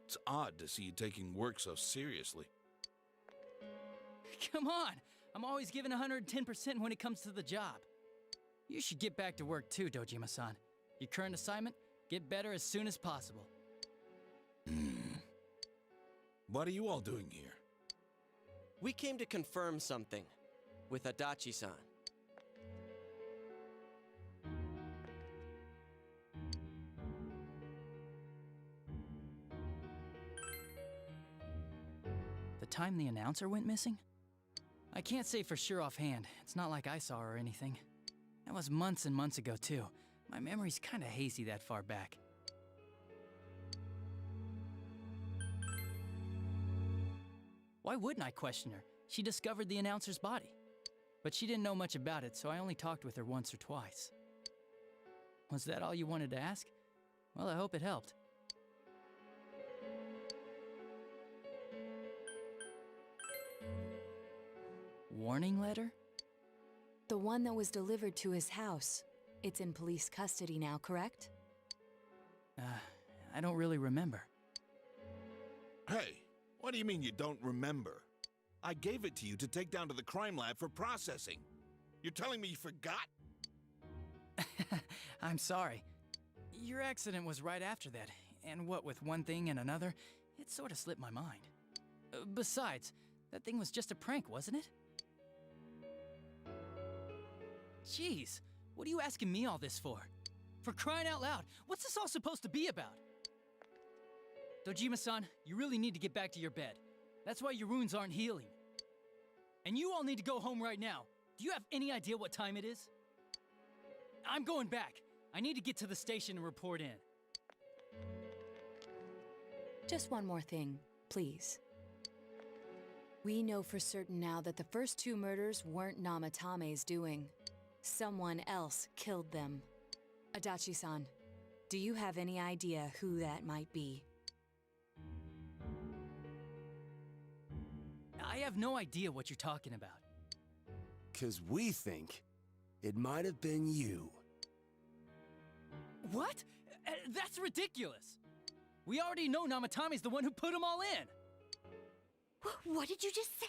It's odd to see you taking work so seriously. Come on! I'm always giving 110% when it comes to the job. You should get back to work too, Dojima-san. Your current assignment, get better as soon as possible. What are you all doing here? We came to confirm something with Adachi-san. The time the announcer went missing? I can't say for sure offhand. It's not like I saw her or anything. That was months and months ago, too. My memory's kinda hazy that far back. Why wouldn't I question her? She discovered the announcer's body. But she didn't know much about it, so I only talked with her once or twice. Was that all you wanted to ask? Well, I hope it helped. Warning letter? The one that was delivered to his house. It's in police custody now, correct? I don't really remember. Hey, what do you mean you don't remember? I gave it to you to take down to the crime lab for processing. You're telling me you forgot? I'm sorry. Your accident was right after that, and what with one thing and another, it sort of slipped my mind. Besides, that thing was just a prank, wasn't it? Jeez, what are you asking me all this for? For crying out loud, what's this all supposed to be about? Dojima-san, you really need to get back to your bed. That's why your wounds aren't healing. And you all need to go home right now. Do you have any idea what time it is? I'm going back. I need to get to the station and report in. Just one more thing, please. We know for certain now that the first 2 murders weren't Namatame's doing. Someone else killed them. Adachi-san, do you have any idea who that might be? I have no idea what you're talking about. 'Cause we think it might have been you. What? That's ridiculous! We already know Namatame's the one who put them all in! What did you just say?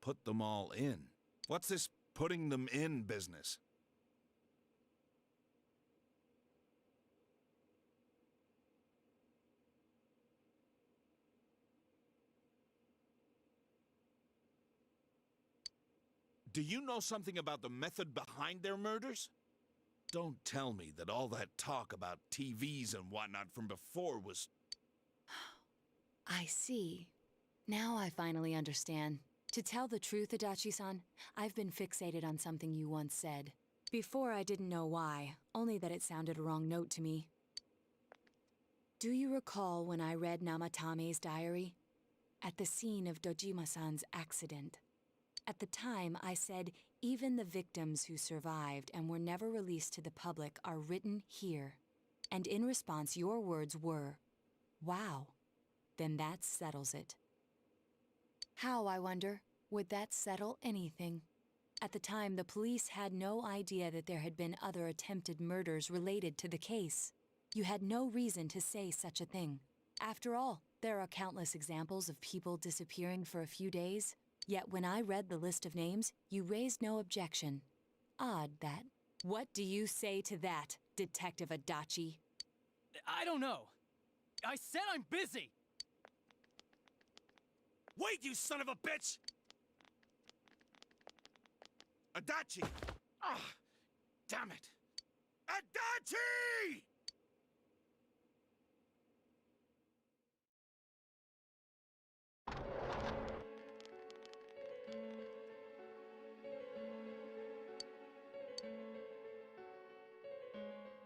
Put them all in. What's this putting them in business? Do you know something about the method behind their murders? Don't tell me that all that talk about TVs and whatnot from before was... I see. Now I finally understand. To tell the truth, Adachi-san, I've been fixated on something you once said. Before I didn't know why, only that it sounded a wrong note to me. Do you recall when I read Namatame's diary? At the scene of Dojima-san's accident. At the time, I said, even the victims who survived and were never released to the public are written here. And in response, your words were, wow, then that settles it. How, I wonder, would that settle anything? At the time, the police had no idea that there had been other attempted murders related to the case. You had no reason to say such a thing. After all, there are countless examples of people disappearing for a few days. Yet when I read the list of names, you raised no objection. Odd that. What do you say to that, Detective Adachi? I don't know. I said I'm busy! Wait, you son of a bitch! Adachi! Ah, damn it! Adachi!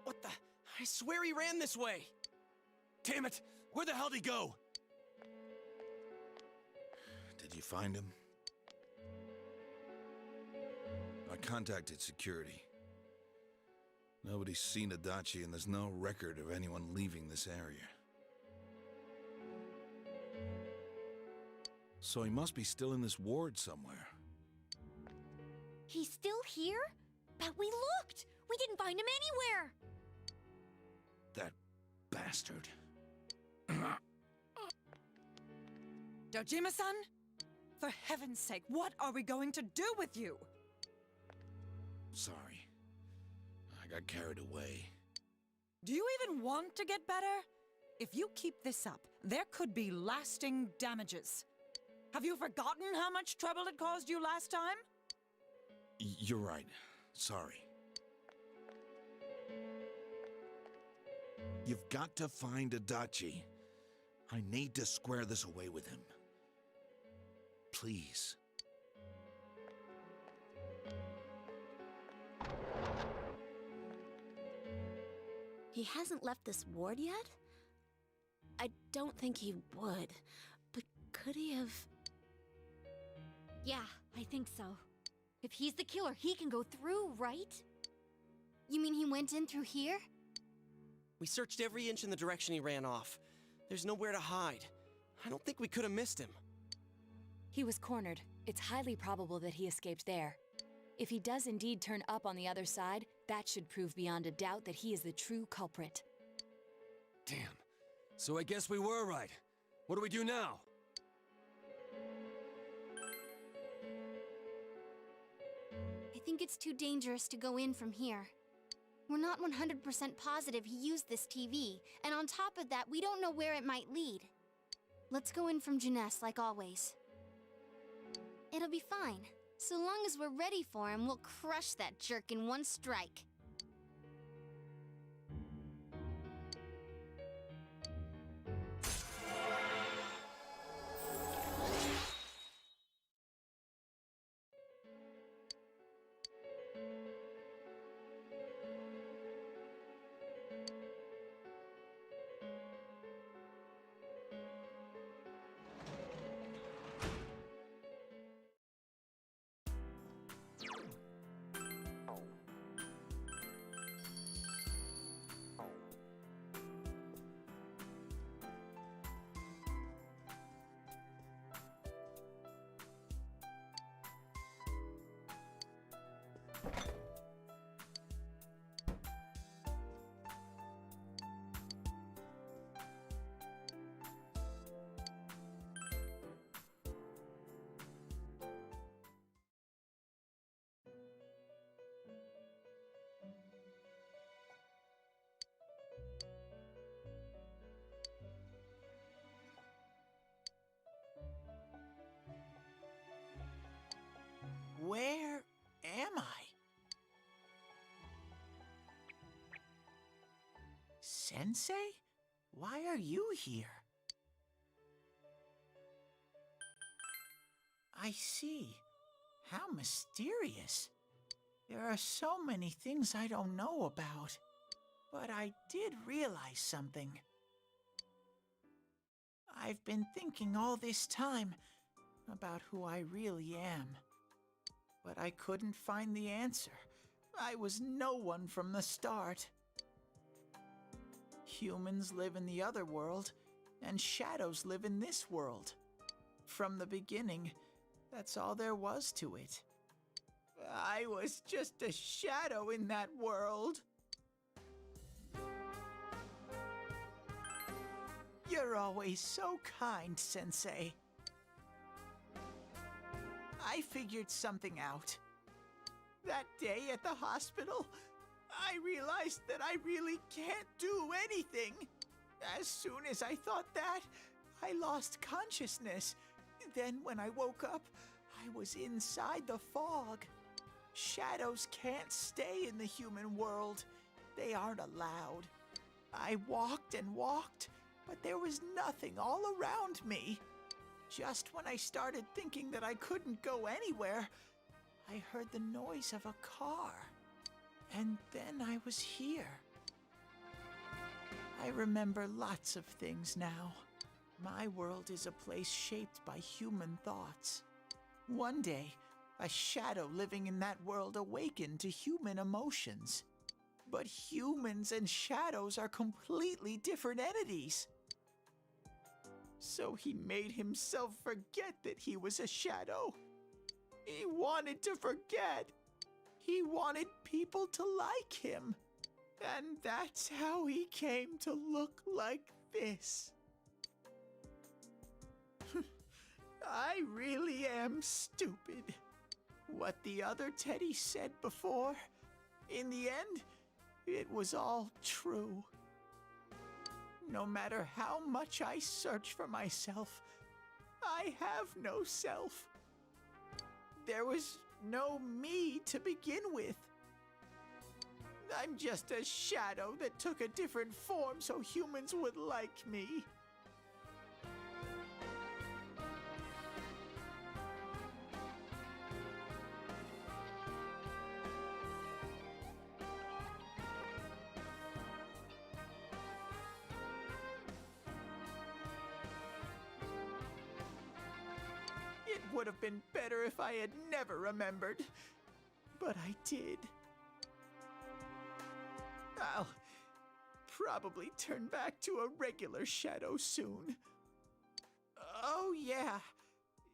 What the? I swear he ran this way. Damn it! Where the hell did he go? Did you find him? I contacted security. Nobody's seen Adachi, and there's no record of anyone leaving this area. So he must be still in this ward somewhere. He's still here? But we looked! We didn't find him anywhere! That bastard. Dojima-san? For heaven's sake, what are we going to do with you? Sorry. I got carried away. Do you even want to get better? If you keep this up, there could be lasting damages. Have you forgotten how much trouble it caused you last time? You're right. Sorry. You've got to find Adachi. I need to square this away with him. Please. He hasn't left this ward yet? I don't think he would. But could he have... Yeah, I think so. If he's the killer, he can go through, right? You mean he went in through here? We searched every inch in the direction he ran off. There's nowhere to hide. I don't think we could have missed him. He was cornered. It's highly probable that he escaped there. If he does indeed turn up on the other side, that should prove beyond a doubt that he is the true culprit. Damn. So I guess we were right. What do we do now? I think it's too dangerous to go in from here. We're not 100% positive he used this TV, and on top of that, we don't know where it might lead. Let's go in from Jeunesse like always. It'll be fine. So long as we're ready for him, we'll crush that jerk in one strike. Where am I? Sensei? Why are you here? I see. How mysterious. There are so many things I don't know about. But I did realize something. I've been thinking all this time about who I really am. But I couldn't find the answer. I was no one from the start. Humans live in the other world, and shadows live in this world. From the beginning, that's all there was to it. I was just a shadow in that world. You're always so kind, Sensei. I figured something out. That day at the hospital, I realized that I really can't do anything. As soon as I thought that, I lost consciousness. Then when I woke up, I was inside the fog. Shadows can't stay in the human world. They aren't allowed. I walked and walked, but there was nothing all around me. Just when I started thinking that I couldn't go anywhere, I heard the noise of a car. And then I was here. I remember lots of things now. My world is a place shaped by human thoughts. One day, a shadow living in that world awakened to human emotions. But humans and shadows are completely different entities. So he made himself forget that he was a shadow. He wanted to forget. He wanted people to like him. And that's how he came to look like this. I really am stupid. What the other Teddy said before, in the end, it was all true. No matter how much I search for myself, I have no self. There was no me to begin with. I'm just a shadow that took a different form so humans would like me. It would have been better if I had never remembered, but I did. I'll probably turn back to a regular shadow soon. Oh yeah,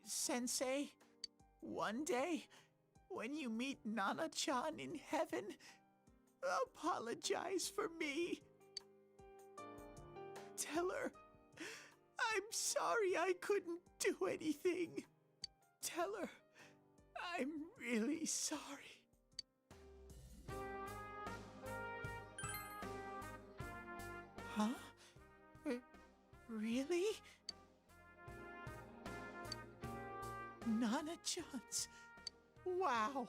Sensei, one day, when you meet Nana-chan in heaven, apologize for me. Tell her, I'm sorry I couldn't do anything. Tell her, I'm really sorry. Huh? Really? Nana-chan's. Wow,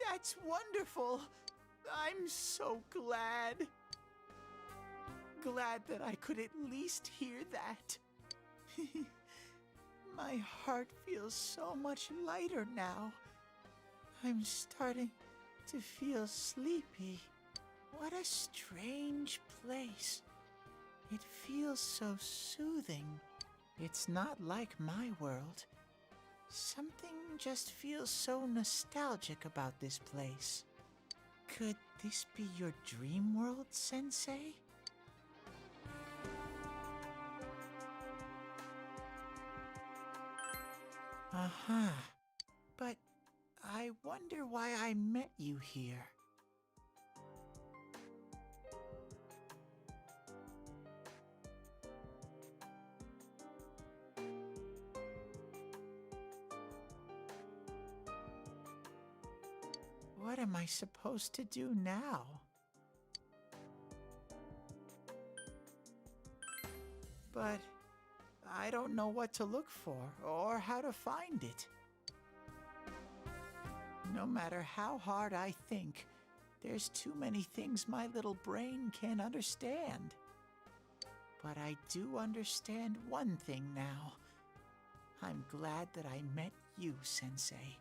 that's wonderful. I'm so glad. Glad that I could at least hear that. My heart feels so much lighter now. I'm starting to feel sleepy. What a strange place. It feels so soothing. It's not like my world. Something just feels so nostalgic about this place. Could this be your dream world, Sensei? Uh-huh. But I wonder why I met you here. What am I supposed to do now? But I don't know what to look for or how to find it. No matter how hard I think, there's too many things my little brain can't understand. But I do understand one thing now. I'm glad that I met you, Sensei.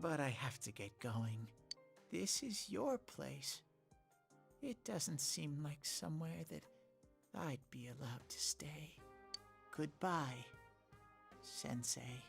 But I have to get going. This is your place. It doesn't seem like somewhere that I'd be allowed to stay. Goodbye, Sensei.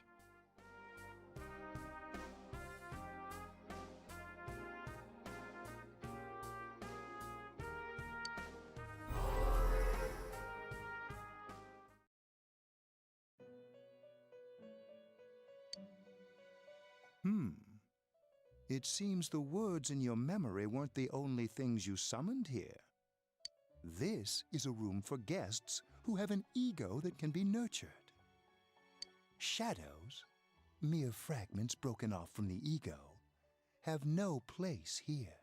It seems the words in your memory weren't the only things you summoned here. This is a room for guests who have an ego that can be nurtured. Shadows, mere fragments broken off from the ego, have no place here.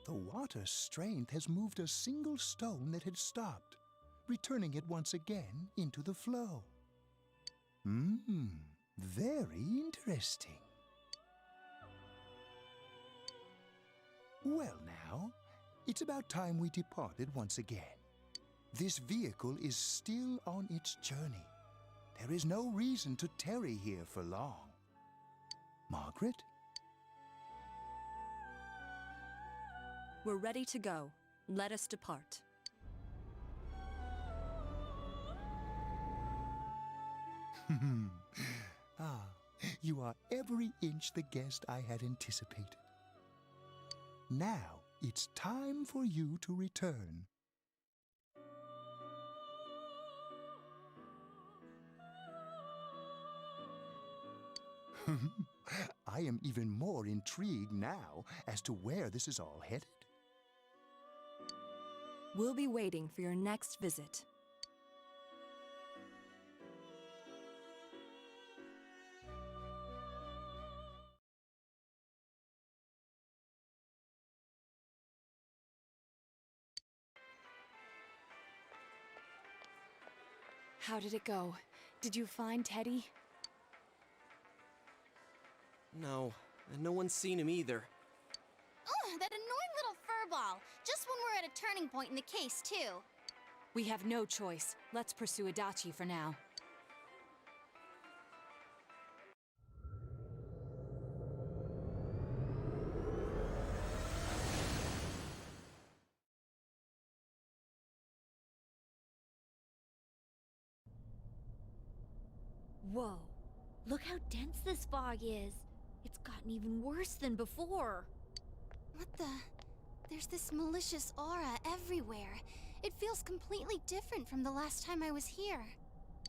The water's strength has moved a single stone that had stopped, returning it once again into the flow. Very interesting. Well now, it's about time we departed once again. This vehicle is still on its journey. There is no reason to tarry here for long. Margaret? We're ready to go. Let us depart. You are every inch the guest I had anticipated. Now it's time for you to return. I am even more intrigued now as to where this is all headed. We'll be waiting for your next visit. How did it go? Did you find Teddy? No, and no one's seen him either. Ugh, that annoying little furball! Just when we're at a turning point in the case, too. We have no choice. Let's pursue Adachi for now. Whoa. Look how dense this fog is. It's gotten even worse than before. What the? There's this malicious aura everywhere. It feels completely different from the last time I was here.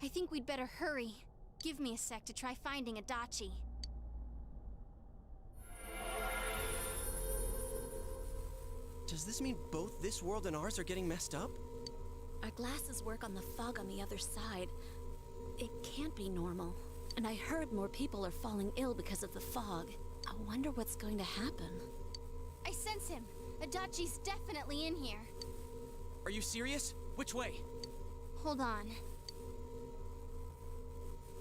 I think we'd better hurry. Give me a sec to try finding Adachi. Does this mean both this world and ours are getting messed up? Our glasses work on the fog on the other side. It can't be normal. And I heard more people are falling ill because of the fog. I wonder what's going to happen. I sense him. Adachi's definitely in here. Are you serious? Which way? Hold on.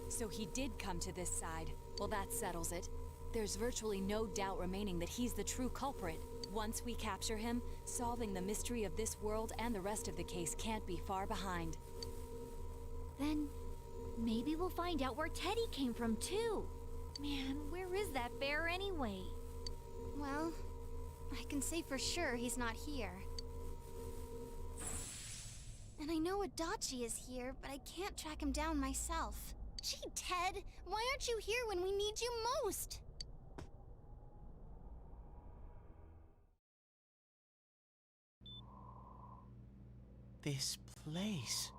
So he did come to this side. Well, that settles it. There's virtually no doubt remaining that he's the true culprit. Once we capture him, solving the mystery of this world and the rest of the case can't be far behind. Then maybe we'll find out where Teddy came from, too. Man, where is that bear anyway? Well, I can say for sure he's not here. And I know Adachi is here, but I can't track him down myself. Gee, Ted, why aren't you here when we need you most? This place.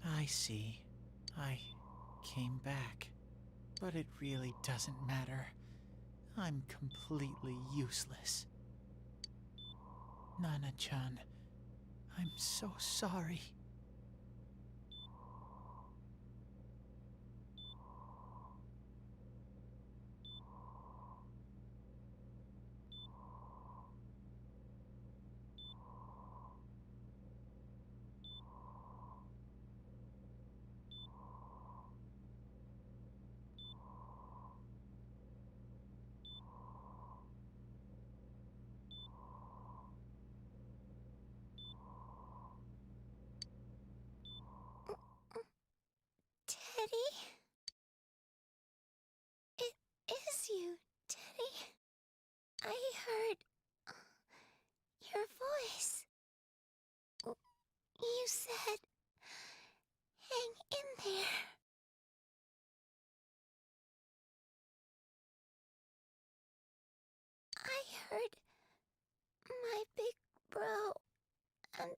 I see. I came back. But it really doesn't matter. I'm completely useless. Nana-chan, I'm so sorry. Teddy? It is you, Teddy. I heard your voice. You said, hang in there. I heard my big bro and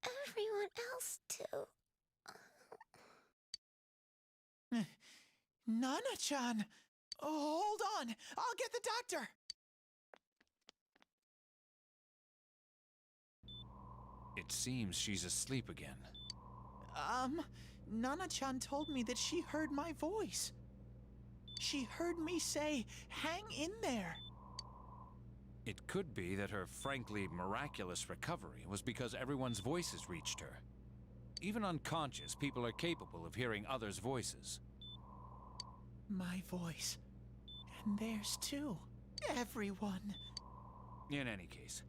everyone else too. Nana-chan! Oh, hold on! I'll get the doctor! It seems she's asleep again. Nana-chan told me that she heard my voice. She heard me say, hang in there. It could be that her frankly miraculous recovery was because everyone's voices reached her. Even unconscious, people are capable of hearing others' voices. My voice. And theirs too. Everyone. In any case,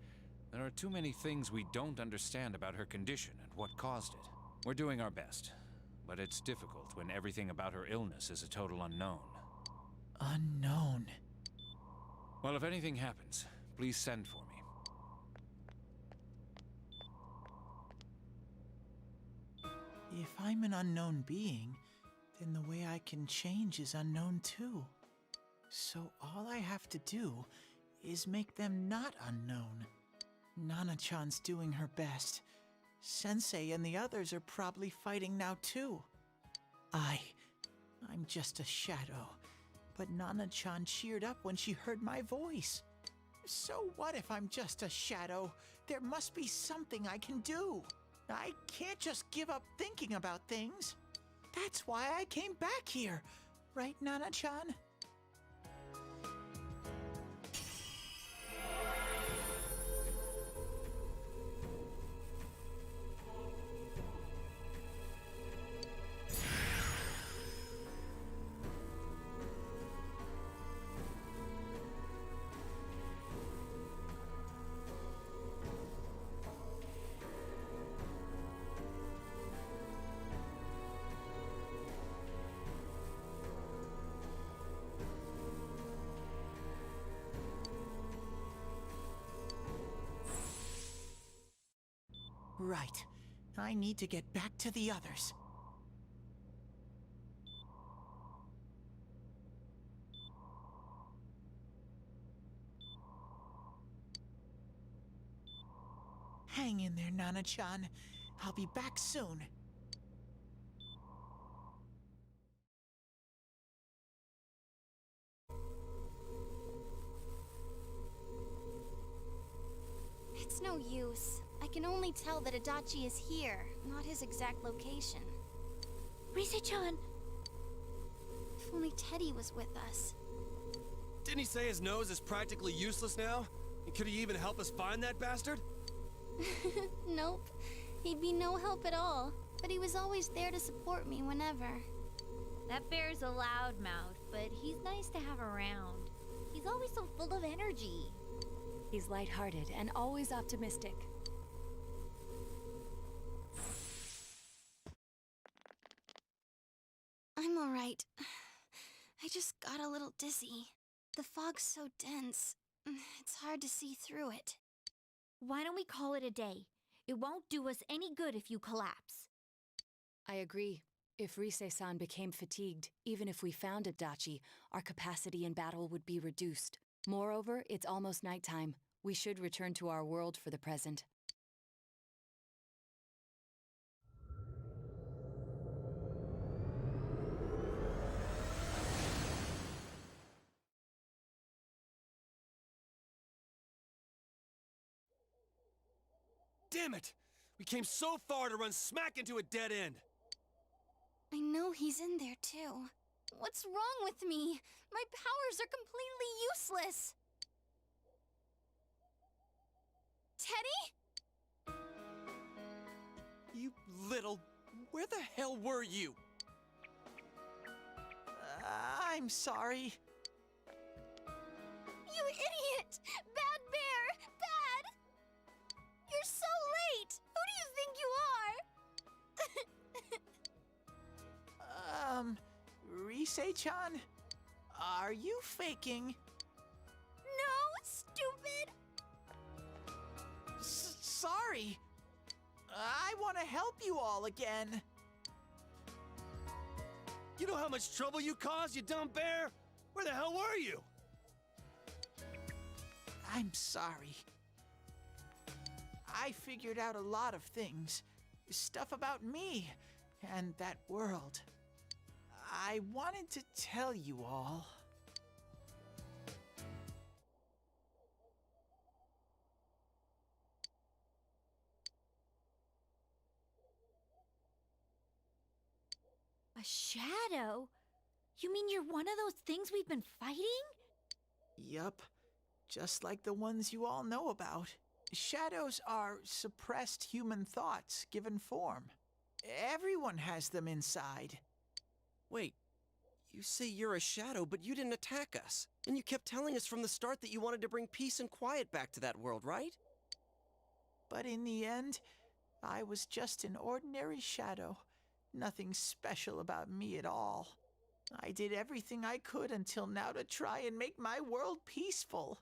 there are too many things we don't understand about her condition and what caused it. We're doing our best, but it's difficult when everything about her illness is a total unknown. Unknown? Well, if anything happens, please send for me. If I'm an unknown being, then the way I can change is unknown too. So all I have to do is make them not unknown. Nana-chan's doing her best. Sensei and the others are probably fighting now too. I'm just a shadow. But Nana-chan cheered up when she heard my voice. So what if I'm just a shadow? There must be something I can do. I can't just give up thinking about things. That's why I came back here. Right, Nana-chan? Right. I need to get back to the others. Hang in there, Nana-chan. I'll be back soon. It's no use. I can only tell that Adachi is here, not his exact location. Rise-chan! If only Teddy was with us. Didn't he say his nose is practically useless now? And could he even help us find that bastard? Nope. He'd be no help at all. But he was always there to support me whenever. That bear's a loudmouth, but he's nice to have around. He's always so full of energy. He's lighthearted and always optimistic. I'm alright. I just got a little dizzy. The fog's so dense, it's hard to see through it. Why don't we call it a day? It won't do us any good if you collapse. I agree. If Rise-san became fatigued, even if we found Adachi, our capacity in battle would be reduced. Moreover, it's almost nighttime. We should return to our world for the present. Damn it! We came so far to run smack into a dead end. I know he's in there, too. What's wrong with me? My powers are completely useless. Teddy? You little... Where the hell were you? I'm sorry. You idiot! Bad bear! Bad! You're so late! Who do you think you are? Rise-chan? Are you faking? No, stupid! Sorry. I want to help you all again. You know how much trouble you caused, you dumb bear? Where the hell were you? I'm sorry. I figured out a lot of things. Stuff about me and that world. I wanted to tell you all. A shadow? You mean you're one of those things we've been fighting? Yup. Just like the ones you all know about. Shadows are suppressed human thoughts given form. Everyone has them inside. Wait, you say you're a shadow, but you didn't attack us. And you kept telling us from the start that you wanted to bring peace and quiet back to that world, right? But in the end, I was just an ordinary shadow. Nothing special about me at all. I did everything I could until now to try and make my world peaceful.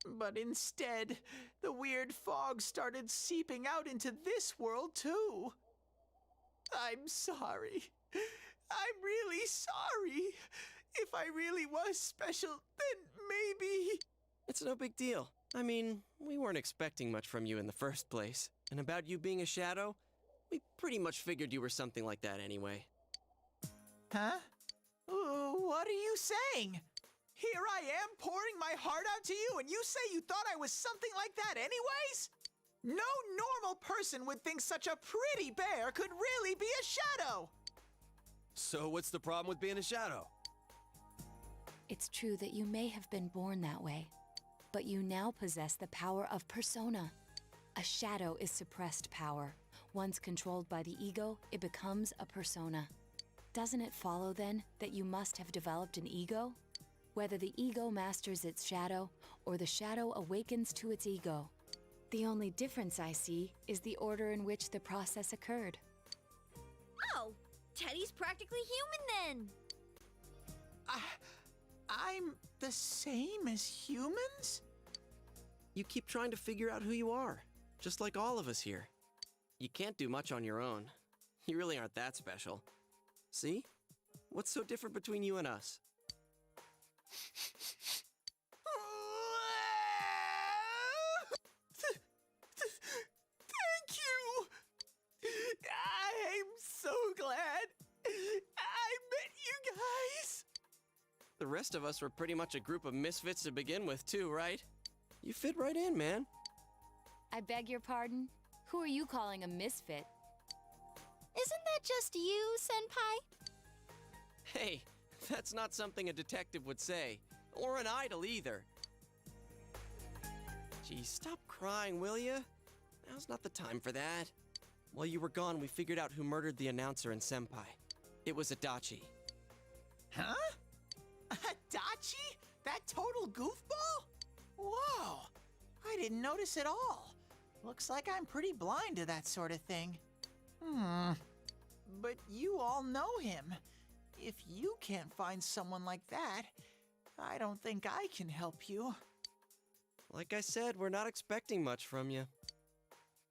But instead, the weird fog started seeping out into this world too. I'm sorry. I'm really sorry. If I really was special, then maybe... It's no big deal. I mean, we weren't expecting much from you in the first place. And about you being a shadow, we pretty much figured you were something like that anyway. Huh? What are you saying? Here I am pouring my heart out to you, and you say you thought I was something like that anyways? No normal person would think such a pretty bear could really be a shadow! So what's the problem with being a shadow? It's true that you may have been born that way, but you now possess the power of persona. A shadow is suppressed power. Once controlled by the ego, it becomes a persona. Doesn't it follow, then, that you must have developed an ego? Whether the ego masters its shadow, or the shadow awakens to its ego. The only difference I see is the order in which the process occurred. Oh, Teddy's practically human then! I'm the same as humans? You keep trying to figure out who you are, just like all of us here. You can't do much on your own. You really aren't that special. See? What's so different between you and us? Thank you! I'm so glad I met you guys! The rest of us were pretty much a group of misfits to begin with, too, right? You fit right in, man. I beg your pardon? Who are you calling a misfit? Isn't that just you, Senpai? Hey, that's not something a detective would say. Or an idol, either. Geez, stop crying, will ya? Now's not the time for that. While you were gone, we figured out who murdered the announcer and Senpai. It was Adachi. Huh? Adachi? That total goofball? Whoa! I didn't notice at all. Looks like I'm pretty blind to that sort of thing. But you all know him. If you can't find someone like that, I don't think I can help you. Like I said, we're not expecting much from you.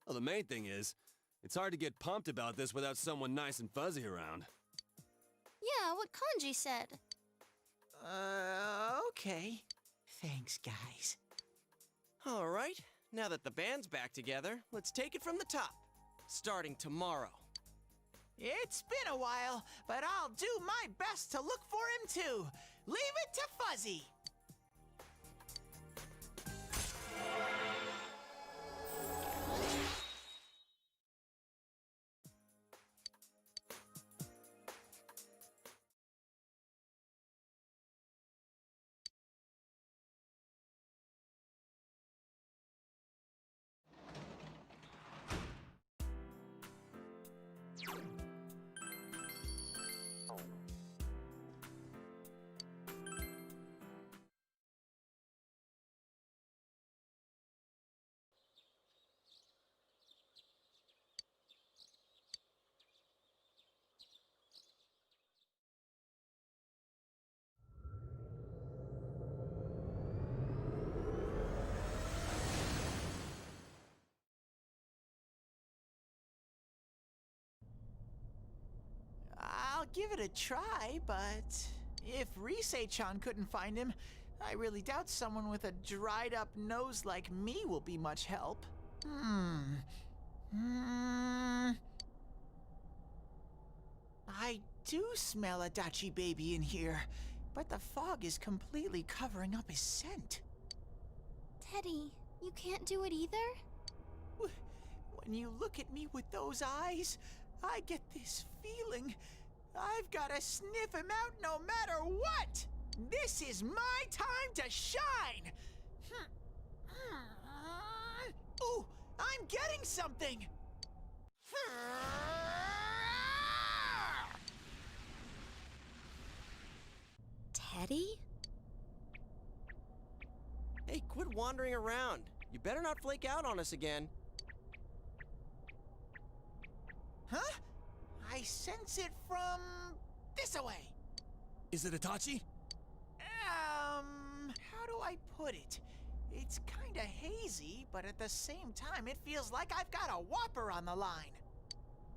Well, the main thing is, it's hard to get pumped about this without someone nice and fuzzy around. Yeah, what Kanji said. Okay. Thanks, guys. All right, now that the band's back together, let's take it from the top. Starting tomorrow. It's been a while, but I'll do my best to look for him too. Leave it to Fuzzy. give it a try, but if Rise-chan couldn't find him, I really doubt someone with a dried-up nose like me will be much help. I do smell a Dachi baby in here, but the fog is completely covering up his scent. Teddy, you can't do it either? When you look at me with those eyes, I get this feeling I've got to sniff him out no matter what! This is my time to shine! Ooh, I'm getting something! Teddy? Hey, quit wandering around. You better not flake out on us again. Huh? I sense it from this away. Is it Itachi? How do I put it? It's kinda hazy, but at the same time, it feels like I've got a whopper on the line.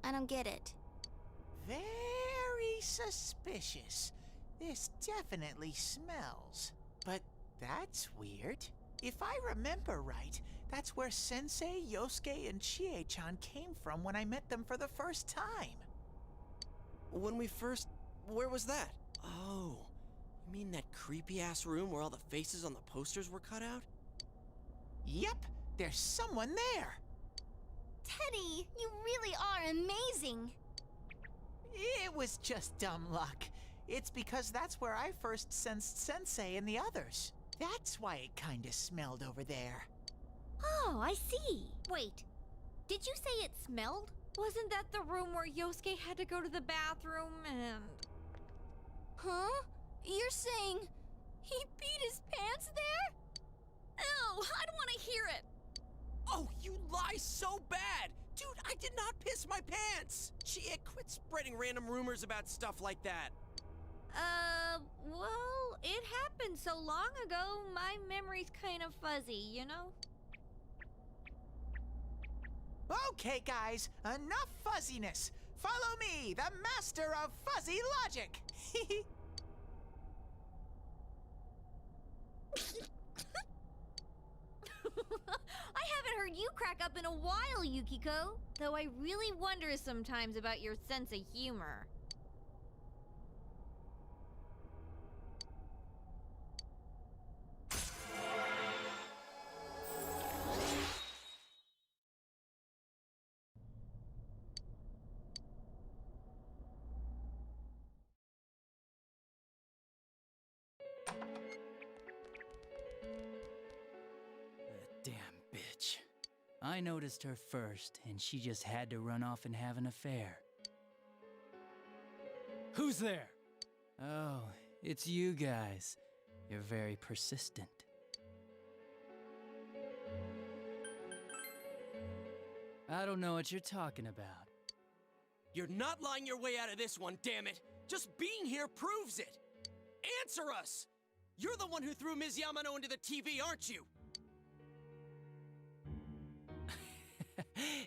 I don't get it. Very suspicious. This definitely smells. But that's weird. If I remember right, that's where Sensei, Yosuke, and Chie-chan came from when I met them for the first time. Where was that? Oh, you mean that creepy-ass room where all the faces on the posters were cut out? Yep, there's someone there. Teddy, you really are amazing. It was just dumb luck. It's because that's where I first sensed Sensei and the others. That's why it kinda smelled over there. Oh, I see. Wait, did you say it smelled? Wasn't that the room where Yosuke had to go to the bathroom and... Huh? You're saying he beat his pants there? Ew, I don't want to hear it. Oh, you lie so bad! Dude, I did not piss my pants! Chie, quit spreading random rumors about stuff like that. Well, it happened so long ago, my memory's kind of fuzzy, you know? Okay, guys, enough fuzziness. Follow me, the master of fuzzy logic. I haven't heard you crack up in a while, Yukiko. Though I really wonder sometimes about your sense of humor. Damn bitch. I noticed her first, and she just had to run off and have an affair. Who's there? Oh, it's you guys. You're very persistent. I don't know what you're talking about. You're not lying your way out of this one, damn it! Just being here proves it! Answer us! You're the one who threw Ms. Yamano into the TV, aren't you?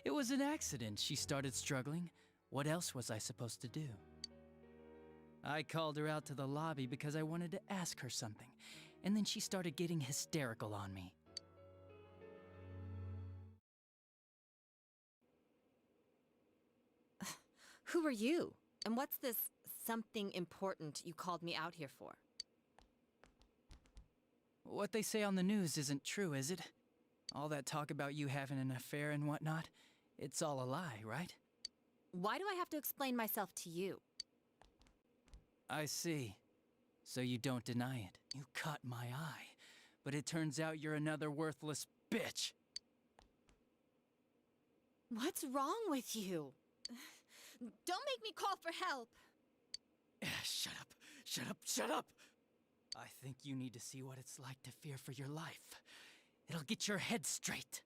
It was an accident. She started struggling. What else was I supposed to do? I called her out to the lobby because I wanted to ask her something, and then she started getting hysterical on me. Who are you? And what's this something important you called me out here for? What they say on the news isn't true, is it? All that talk about you having an affair and whatnot, it's all a lie, right? Why do I have to explain myself to you? I see. So you don't deny it. You caught my eye. But it turns out you're another worthless bitch. What's wrong with you? Don't make me call for help. Shut up. Shut up. Shut up. I think you need to see what it's like to fear for your life. It'll get your head straight.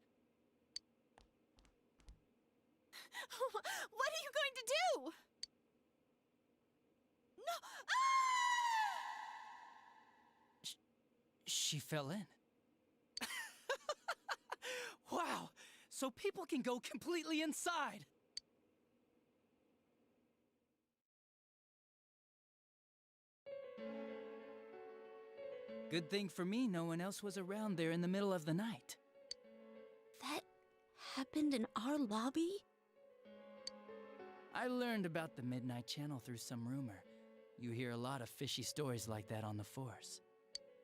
What are you going to do? No! Ah! She fell in. Wow! So people can go completely inside! Good thing for me, no one else was around there in the middle of the night. That happened in our lobby? I learned about the Midnight Channel through some rumor. You hear a lot of fishy stories like that on the Force.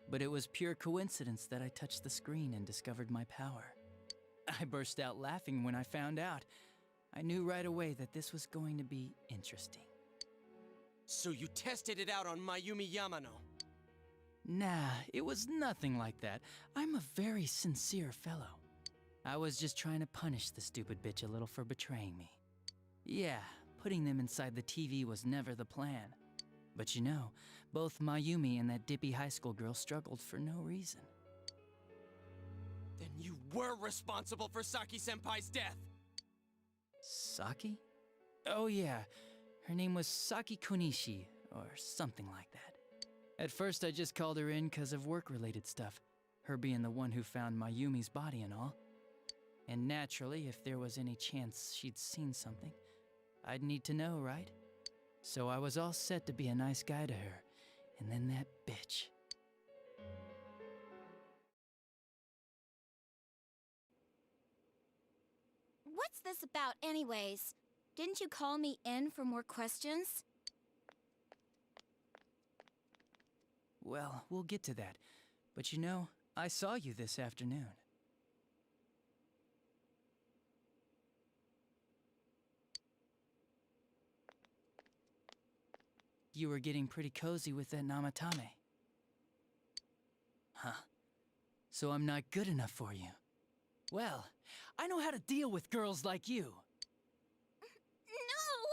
But it was pure coincidence that I touched the screen and discovered my power. I burst out laughing when I found out. I knew right away that this was going to be interesting. So you tested it out on Mayumi Yamano? Nah, it was nothing like that. I'm a very sincere fellow. I was just trying to punish the stupid bitch a little for betraying me. Yeah, putting them inside the TV was never the plan. But you know, both Mayumi and that dippy high school girl struggled for no reason. Then you were responsible for Saki-senpai's death! Saki? Oh yeah, her name was Saki Konishi, or something like that. At first I just called her in because of work-related stuff, her being the one who found Mayumi's body and all. And naturally, if there was any chance she'd seen something, I'd need to know, right? So I was all set to be a nice guy to her, and then that bitch. What's this about anyways? Didn't you call me in for more questions? Well, we'll get to that. But you know, I saw you this afternoon. You were getting pretty cozy with that Namatame. Huh. So I'm not good enough for you. Well, I know how to deal with girls like you. No!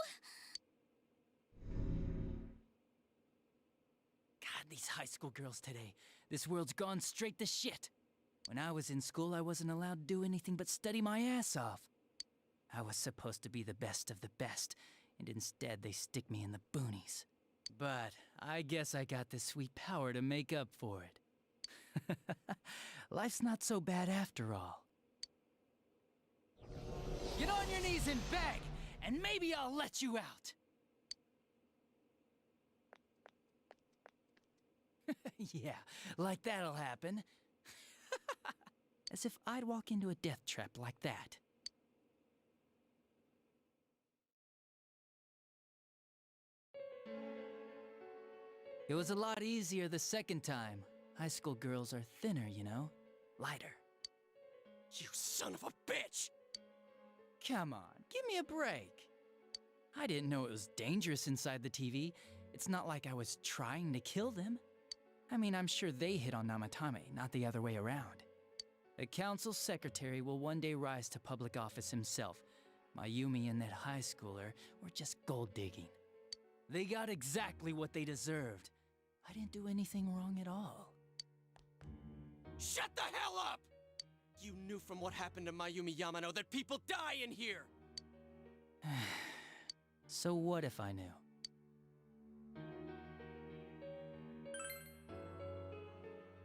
God, these high school girls today. This world's gone straight to shit. When I was in school, I wasn't allowed to do anything but study my ass off. I was supposed to be the best of the best, and instead they stick me in the boonies. But I guess I got the sweet power to make up for it. Life's not so bad after all. Get on your knees and beg, and maybe I'll let you out. Yeah, like that'll happen. As if I'd walk into a death trap like that. It was a lot easier the second time. High school girls are thinner, you know? Lighter. You son of a bitch! Come on, give me a break. I didn't know it was dangerous inside the TV. It's not like I was trying to kill them. I mean, I'm sure they hit on Namatame, not the other way around. A council secretary will one day rise to public office himself. Mayumi and that high schooler were just gold digging. They got exactly what they deserved. I didn't do anything wrong at all. Shut the hell up! You knew from what happened to Mayumi Yamano that people die in here! So what if I knew?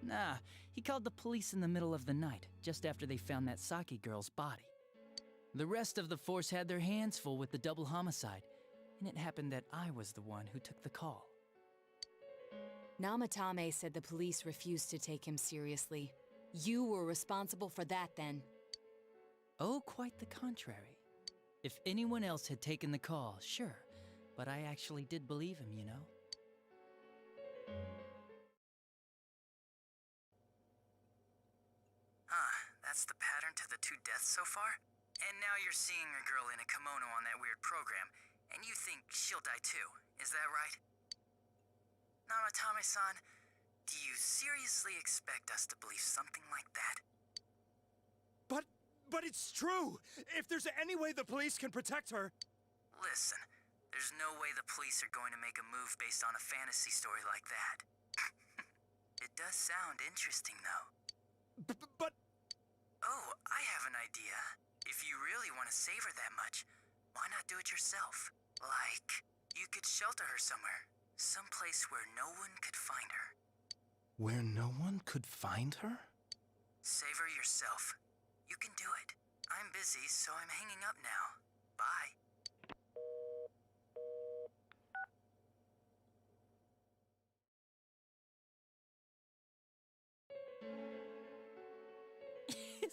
Nah, he called the police in the middle of the night, just after they found that Saki girl's body. The rest of the force had their hands full with the double homicide, and it happened that I was the one who took the call. Namatame said the police refused to take him seriously. You were responsible for that then. Oh, quite the contrary. If anyone else had taken the call, sure, but I actually did believe him, you know? That's the pattern to the 2 deaths so far? And now you're seeing a girl in a kimono on that weird program, and you think she'll die too, is that right? Namatame-san, do you seriously expect us to believe something like that? But it's true! If there's any way the police can protect her... Listen, there's no way the police are going to make a move based on a fantasy story like that. It does sound interesting, though. But... Oh, I have an idea. If you really want to save her that much, why not do it yourself? Like, you could shelter her somewhere. Someplace where no one could find her. Where no one could find her? Save her yourself. You can do it. I'm busy, so I'm hanging up now. Bye.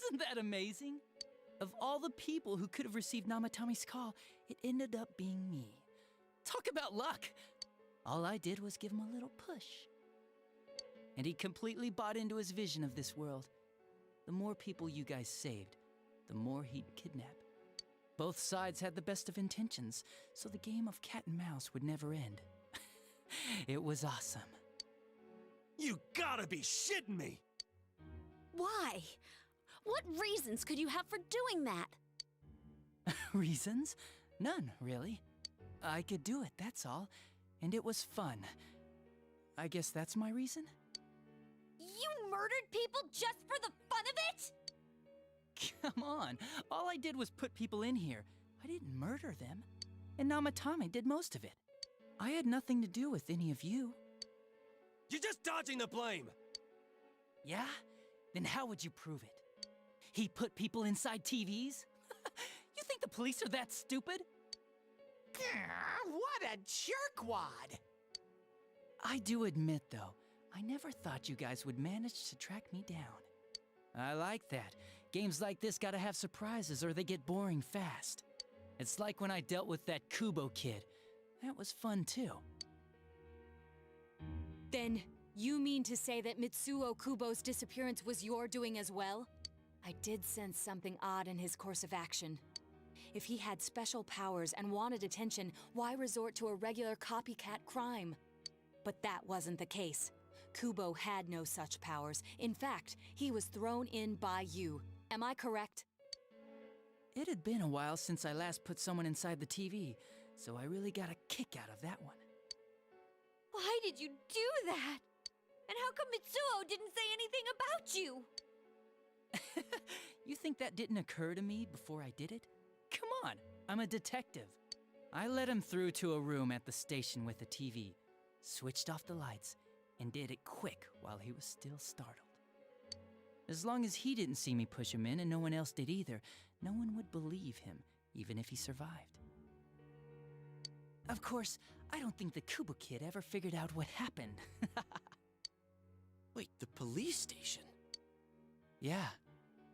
Isn't that amazing? Of all the people who could have received Namatami's call, it ended up being me. Talk about luck! All I did was give him a little push. And he completely bought into his vision of this world. The more people you guys saved, the more he'd kidnap. Both sides had the best of intentions, so the game of cat and mouse would never end. It was awesome. You gotta be shitting me! Why? What reasons could you have for doing that? Reasons? None, really. I could do it, that's all. And it was fun. I guess that's my reason? You murdered people just for the fun of it? Come on, all I did was put people in here. I didn't murder them. And Namatame did most of it. I had nothing to do with any of you. You're just dodging the blame! Yeah? Then how would you prove it? He put people inside TVs? You think the police are that stupid? What a jerkwad! I do admit, though, I never thought you guys would manage to track me down. I like that. Games like this gotta have surprises or they get boring fast. It's like when I dealt with that Kubo kid. That was fun, too. Then, you mean to say that Mitsuo Kubo's disappearance was your doing as well? I did sense something odd in his course of action. If he had special powers and wanted attention, why resort to a regular copycat crime? But that wasn't the case. Kubo had no such powers. In fact, he was thrown in by you. Am I correct? It had been a while since I last put someone inside the TV, so I really got a kick out of that one. Why did you do that? And how come Mitsuo didn't say anything about you? You think that didn't occur to me before I did it? Come on, I'm a detective. I led him through to a room at the station with a TV, switched off the lights, and did it quick while he was still startled. As long as he didn't see me push him in and no one else did either, no one would believe him, even if he survived. Of course, I don't think the Kubo kid ever figured out what happened. Wait, the police station? Yeah,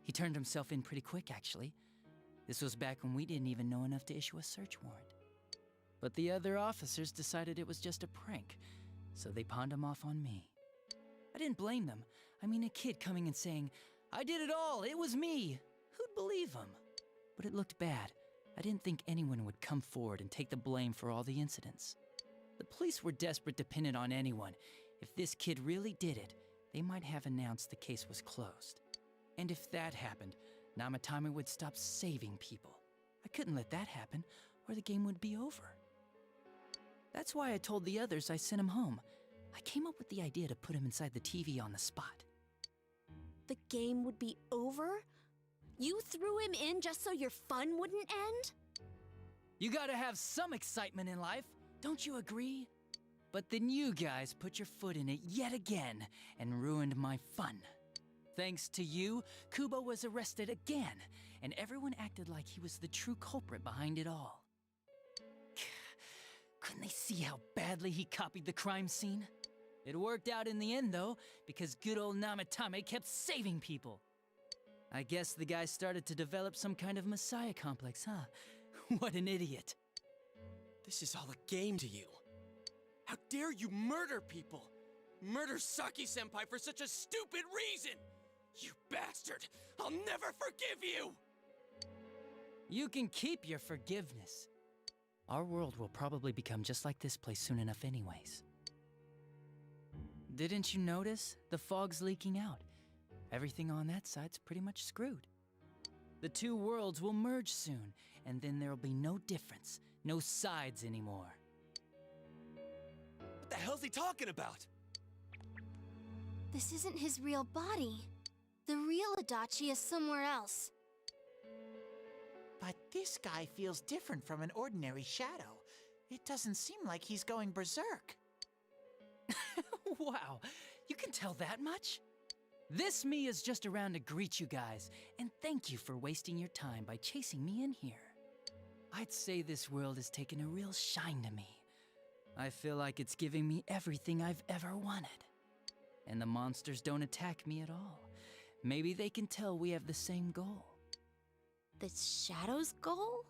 he turned himself in pretty quick, actually. This was back when we didn't even know enough to issue a search warrant. But the other officers decided it was just a prank, so they pawned him off on me. I didn't blame them. I mean, a kid coming and saying, "I did it all, it was me." Who'd believe him? But it looked bad. I didn't think anyone would come forward and take the blame for all the incidents. The police were desperate to pin it on anyone. If this kid really did it, they might have announced the case was closed. And if that happened, Namatame would stop saving people. I couldn't let that happen, or the game would be over. That's why I told the others I sent him home. I came up with the idea to put him inside the TV on the spot. The game would be over? You threw him in just so your fun wouldn't end? You gotta have some excitement in life, don't you agree? But then you guys put your foot in it yet again and ruined my fun. Thanks to you, Kubo was arrested again, and everyone acted like he was the true culprit behind it all. Couldn't they see how badly he copied the crime scene? It worked out in the end, though, because good old Namatame kept saving people. I guess the guy started to develop some kind of messiah complex, huh? What an idiot. This is all a game to you. How dare you murder people? Murder Saki-senpai for such a stupid reason! You bastard! I'll never forgive you! You can keep your forgiveness. Our world will probably become just like this place soon enough anyways. Didn't you notice? The fog's leaking out. Everything on that side's pretty much screwed. The two worlds will merge soon, and then there'll be no difference, no sides anymore. What the hell's he talking about? This isn't his real body. The real Adachi is somewhere else. But this guy feels different from an ordinary shadow. It doesn't seem like he's going berserk. Wow, you can tell that much? This me is just around to greet you guys, and thank you for wasting your time by chasing me in here. I'd say this world has taken a real shine to me. I feel like it's giving me everything I've ever wanted. And the monsters don't attack me at all. Maybe they can tell we have the same goal. The Shadow's goal?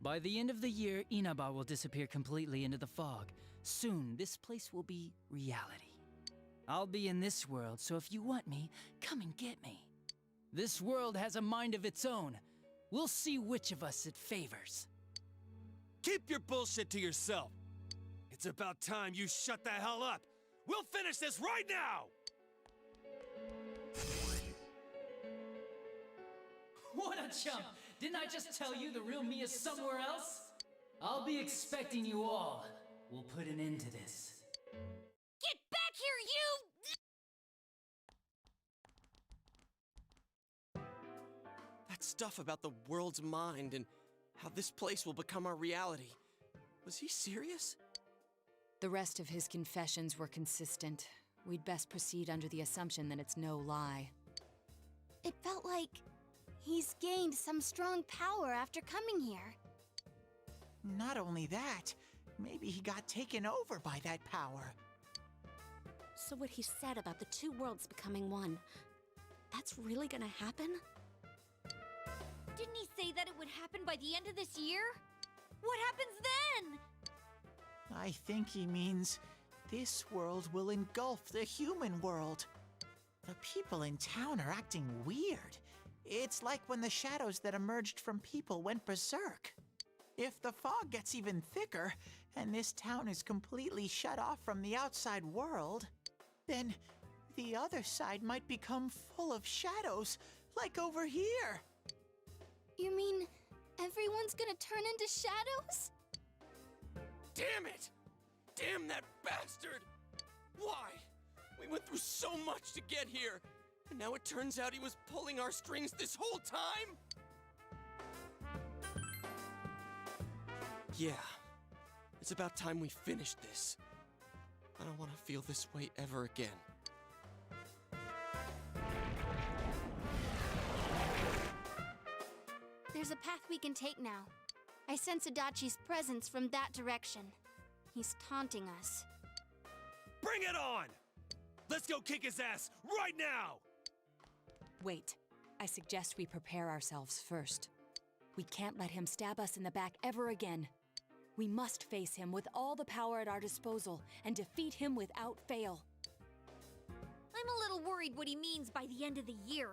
By the end of the year, Inaba will disappear completely into the fog. Soon, this place will be reality. I'll be in this world, so if you want me, come and get me. This world has a mind of its own. We'll see which of us it favors. Keep your bullshit to yourself. It's about time you shut the hell up. We'll finish this right now! What a chump! Didn't I just tell you the real me is somewhere else? I'll be expecting you all. We'll put an end to this. Get back here, you! That stuff about the world's mind and how this place will become our reality. Was he serious? The rest of his confessions were consistent. We'd best proceed under the assumption that it's no lie. It felt like he's gained some strong power after coming here. Not only that, maybe he got taken over by that power. So what he said about the two worlds becoming one, that's really gonna happen? Didn't he say that it would happen by the end of this year? What happens then? I think he means this world will engulf the human world. The people in town are acting weird. It's like when the shadows that emerged from people went berserk. If the fog gets even thicker, and this town is completely shut off from the outside world, then the other side might become full of shadows, like over here. You mean everyone's gonna turn into shadows? Damn it! Damn that bastard! Why? We went through so much to get here, and now it turns out he was pulling our strings this whole time? Yeah, it's about time we finished this. I don't want to feel this way ever again. There's a path we can take now. I sense Adachi's presence from that direction. He's taunting us. Bring it on! Let's go kick his ass right now! Wait. I suggest we prepare ourselves first. We can't let him stab us in the back ever again. We must face him with all the power at our disposal and defeat him without fail. I'm a little worried what he means by the end of the year,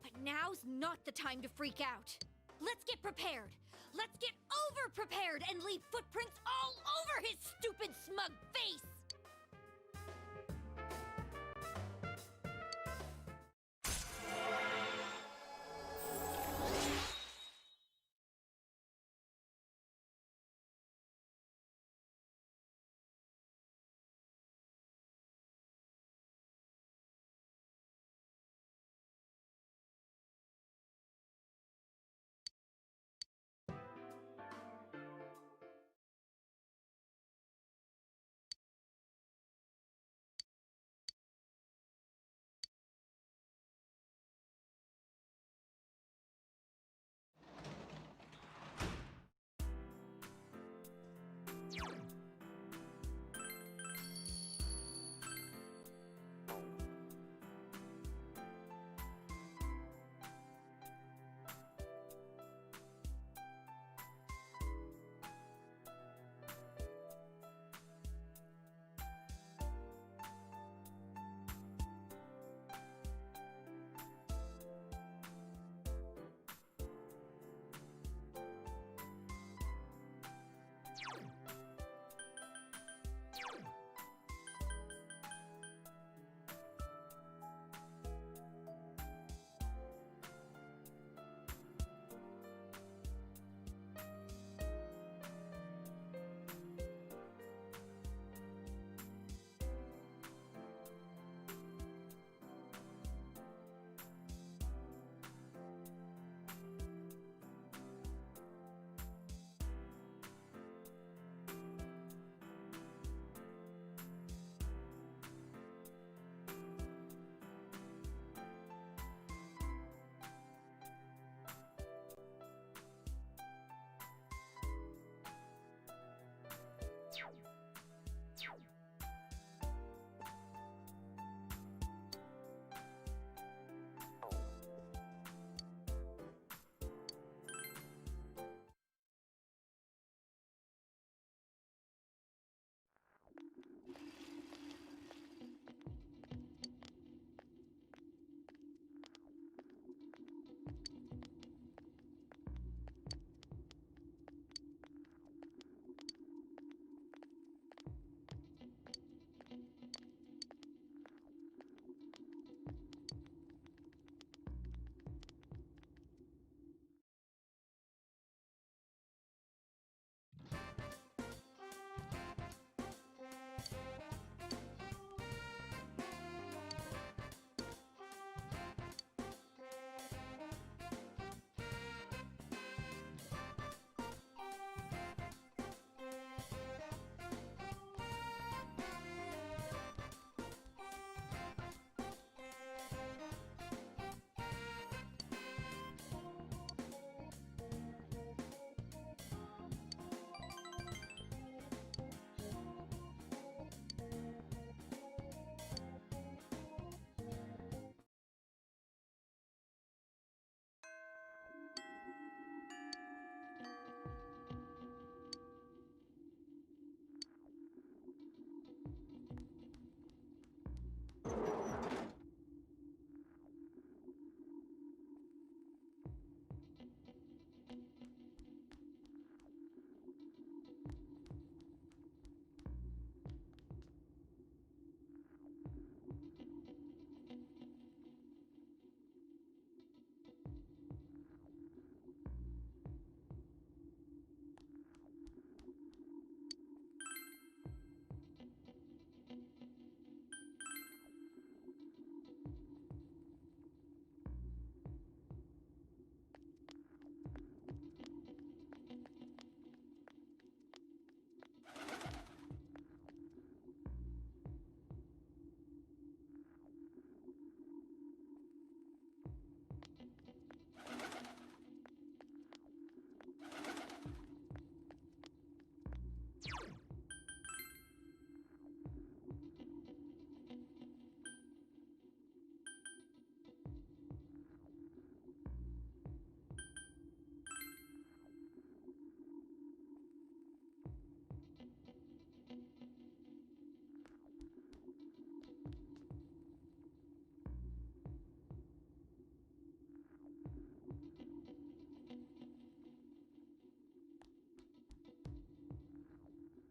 but now's not the time to freak out. Let's get prepared. Let's get over-prepared and leave footprints all over his stupid, smug face!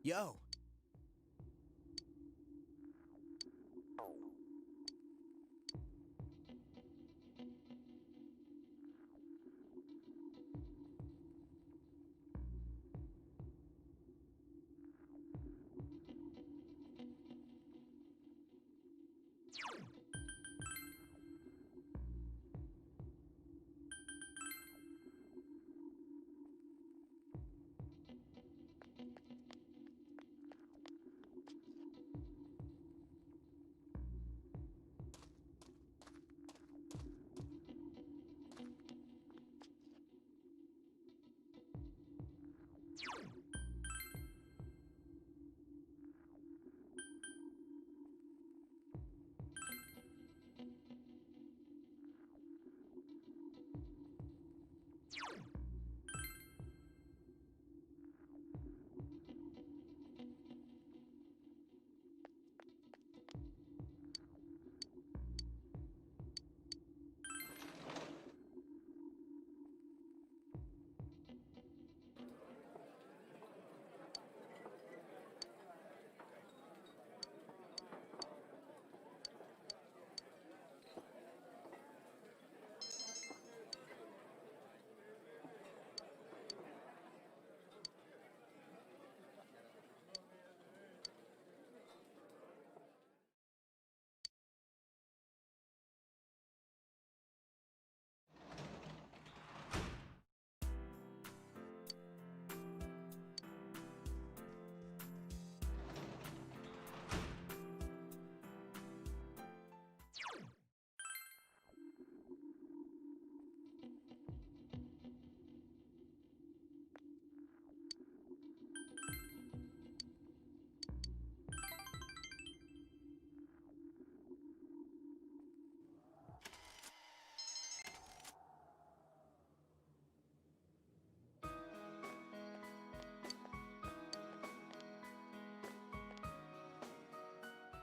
Yo.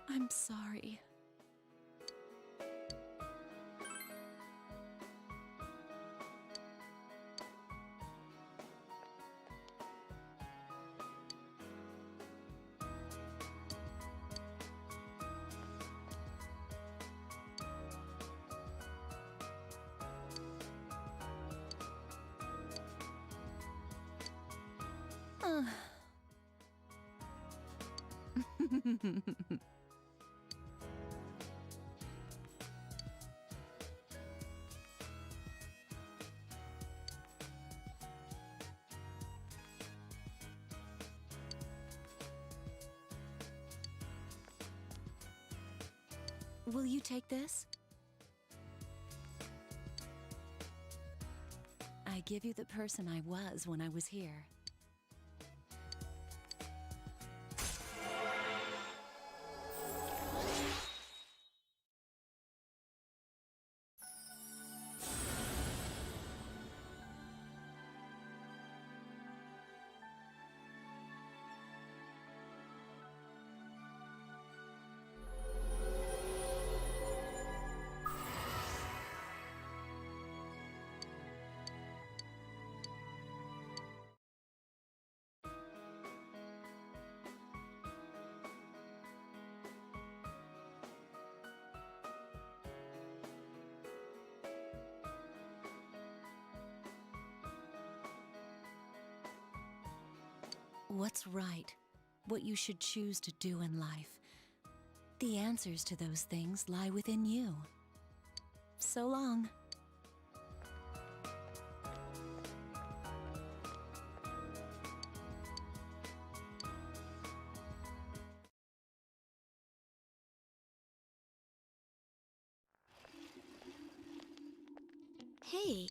I'm sorry. Will you take this? I give you the person I was when I was here. What's right? What you should choose to do in life? The answers to those things lie within you. So long. Hey.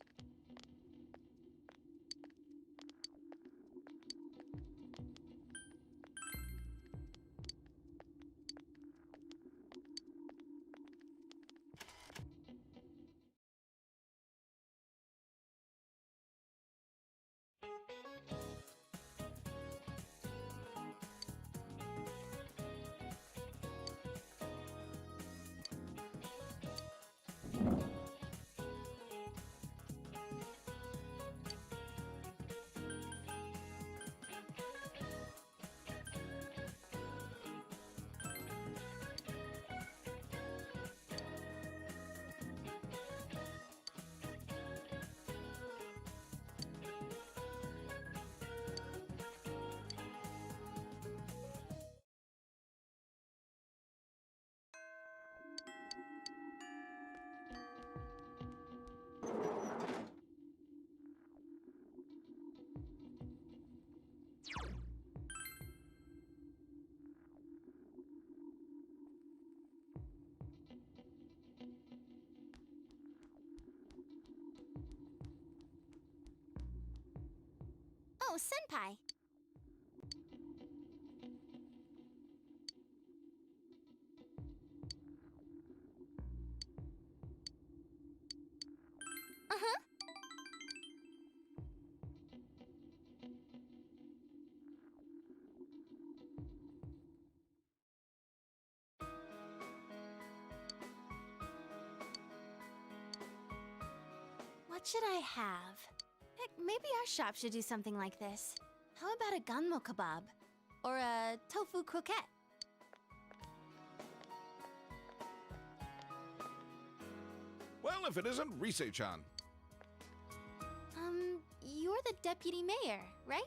Oh, Senpai. Uh-huh. What should I have? Heck, maybe our shop should do something like this. How about a gunmo kebab? Or a tofu croquette? Well, if it isn't Rise-chan. You're the deputy mayor, right?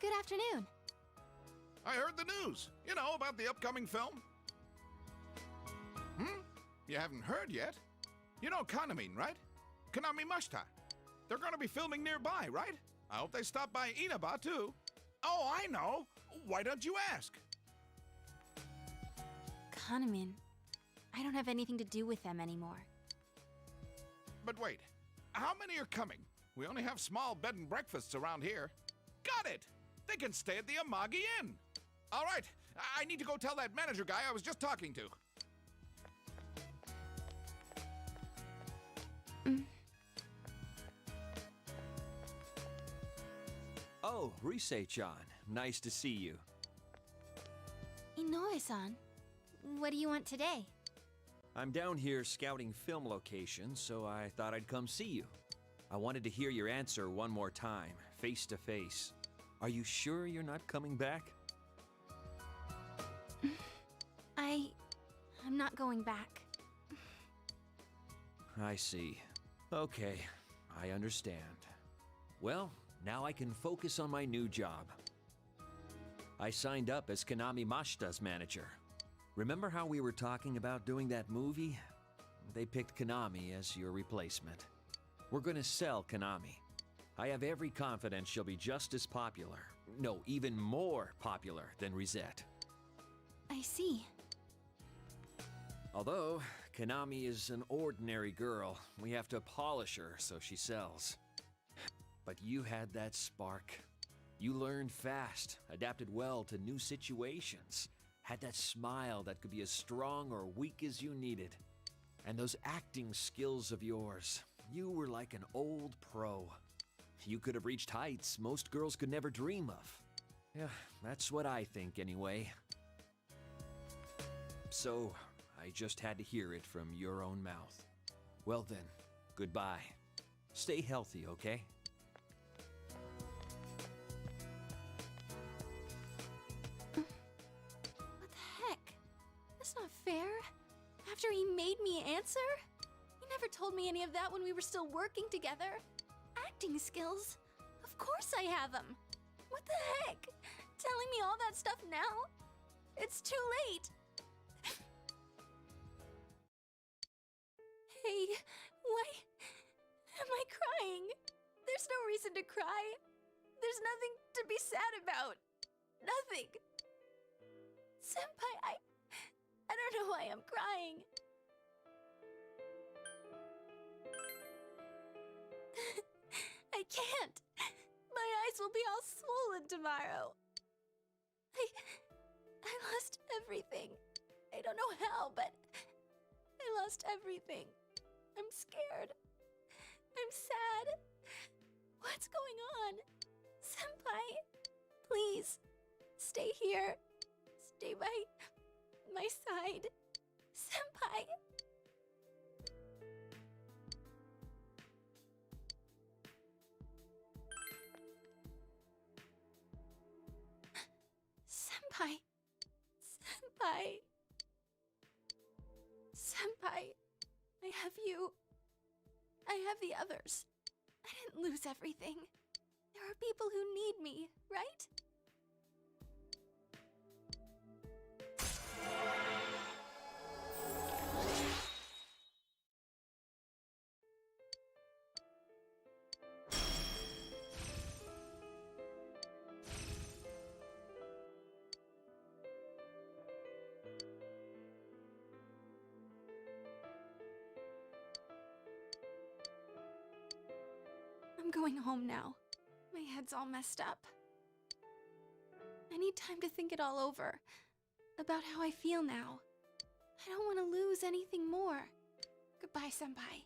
Good afternoon. I heard the news. You know, about the upcoming film. You haven't heard yet? You know Kanamin, right? Kanami Mashita. They're gonna be filming nearby, right? I hope they stop by Inaba, too. Oh, I know. Why don't you ask? Kanamin. I don't have anything to do with them anymore. But wait, how many are coming? We only have small bed and breakfasts around here. Got it! They can stay at the Amagi Inn. All right, I need to go tell that manager guy I was just talking to. Oh, Rise-chan. Nice to see you. Inoue-san, what do you want today? I'm down here scouting film locations, so I thought I'd come see you. I wanted to hear your answer one more time, face to face. Are you sure you're not coming back? I'm not going back. I see. Okay, I understand. Well, now I can focus on my new job. I signed up as Kanami Mashita's manager. Remember how we were talking about doing that movie? They picked Kanami as your replacement. We're gonna sell Kanami. I have every confidence she'll be just as popular. No, even more popular than Risette. I see. Although, Kanami is an ordinary girl, we have to polish her so she sells. But you had that spark. You learned fast, adapted well to new situations, had that smile that could be as strong or weak as you needed. And those acting skills of yours, you were like an old pro. You could have reached heights most girls could never dream of. Yeah, that's what I think anyway. So, I just had to hear it from your own mouth. Well then, goodbye. Stay healthy, okay? What the heck? That's not fair. After he made me answer? He never told me any of that when we were still working together. Acting skills? Of course I have them. What the heck? Telling me all that stuff now? It's too late. Hey, why am I crying? There's no reason to cry. There's nothing to be sad about. Nothing. Senpai, I don't know why I'm crying. I can't. My eyes will be all swollen tomorrow. I lost everything. I don't know how, but I lost everything. I'm scared. I'm sad. What's going on? Senpai, please, stay here. Stay by my side. Senpai. Senpai. Senpai. Senpai. I have you. I have the others. I didn't lose everything. There are people who need me, right? I'm going home now. My head's head's all messed up. I need time to think it all over. About how I feel now. I don't want to lose anything more. Goodbye, Senpai.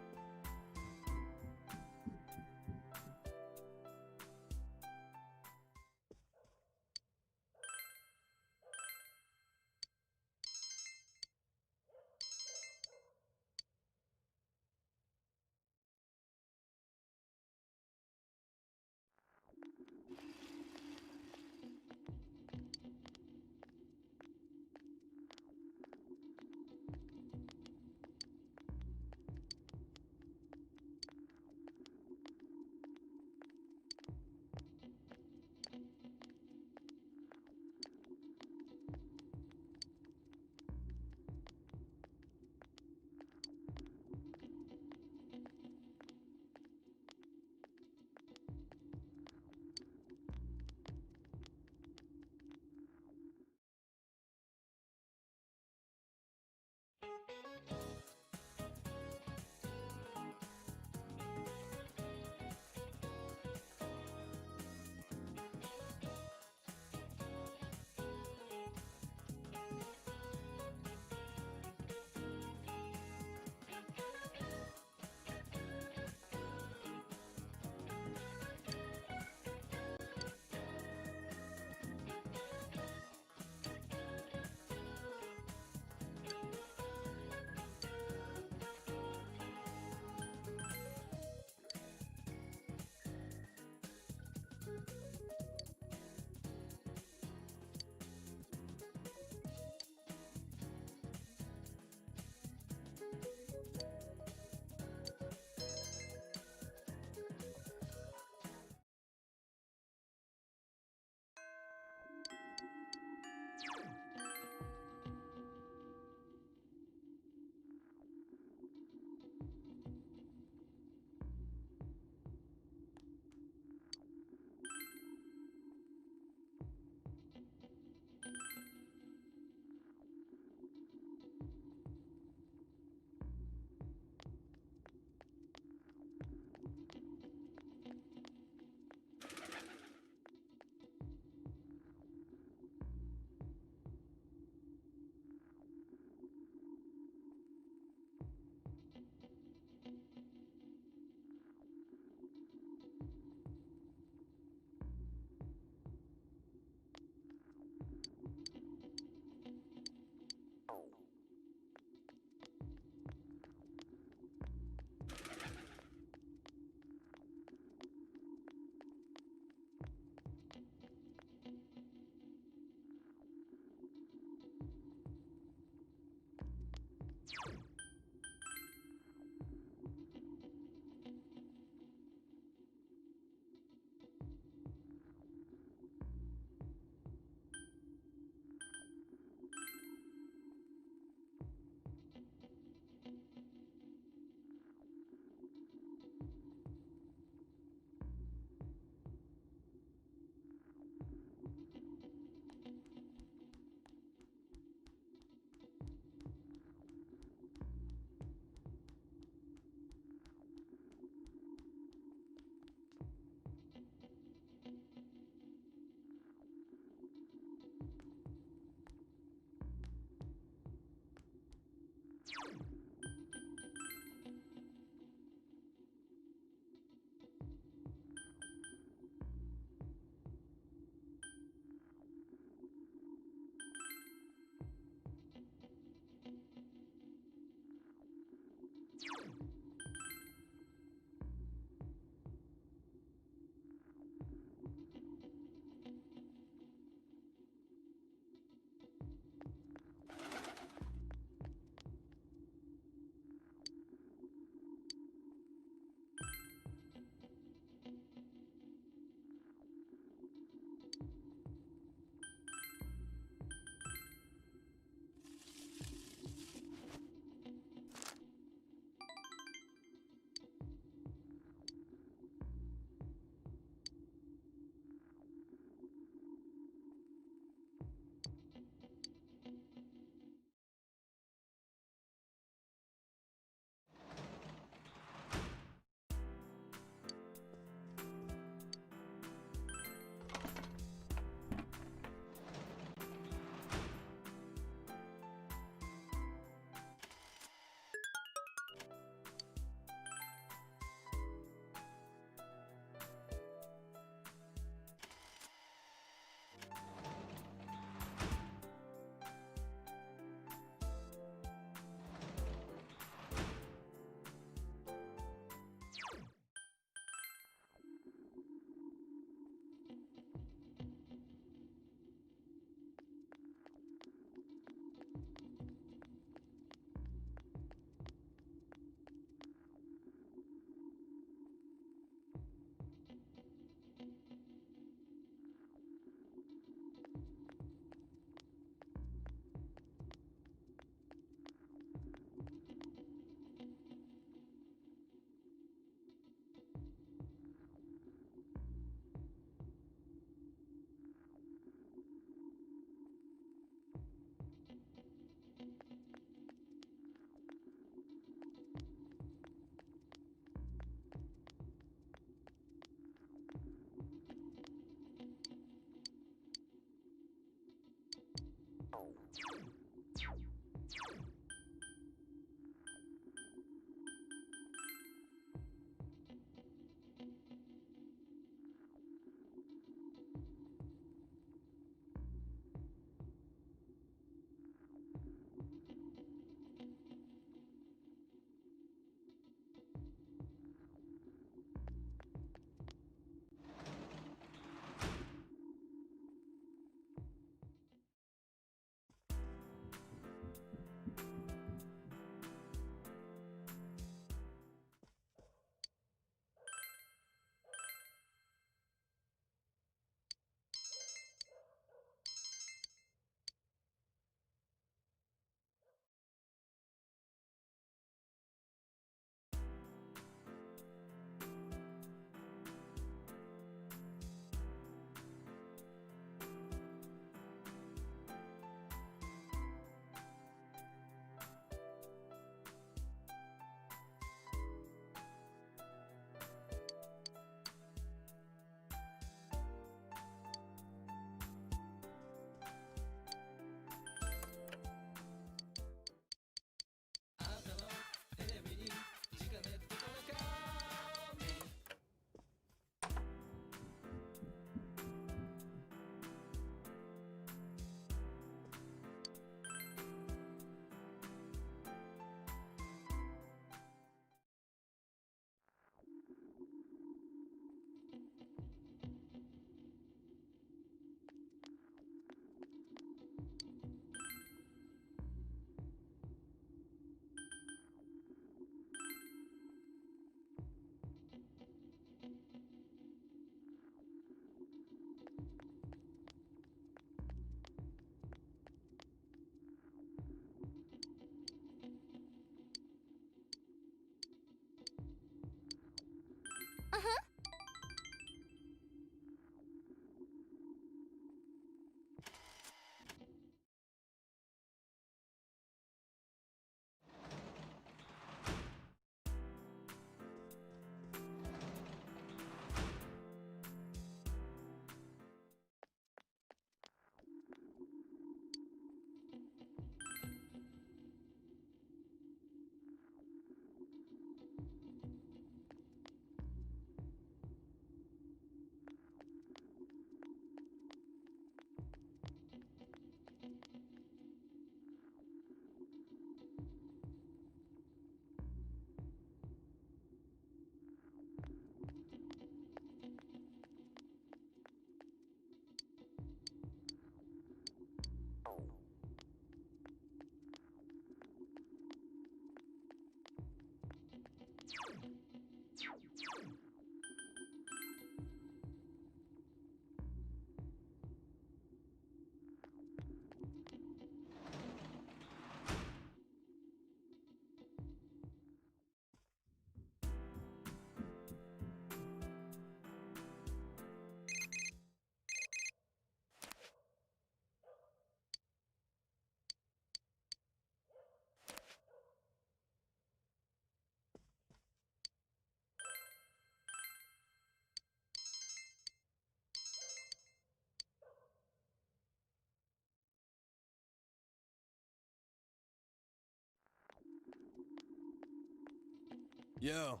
Yo.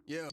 Yeah.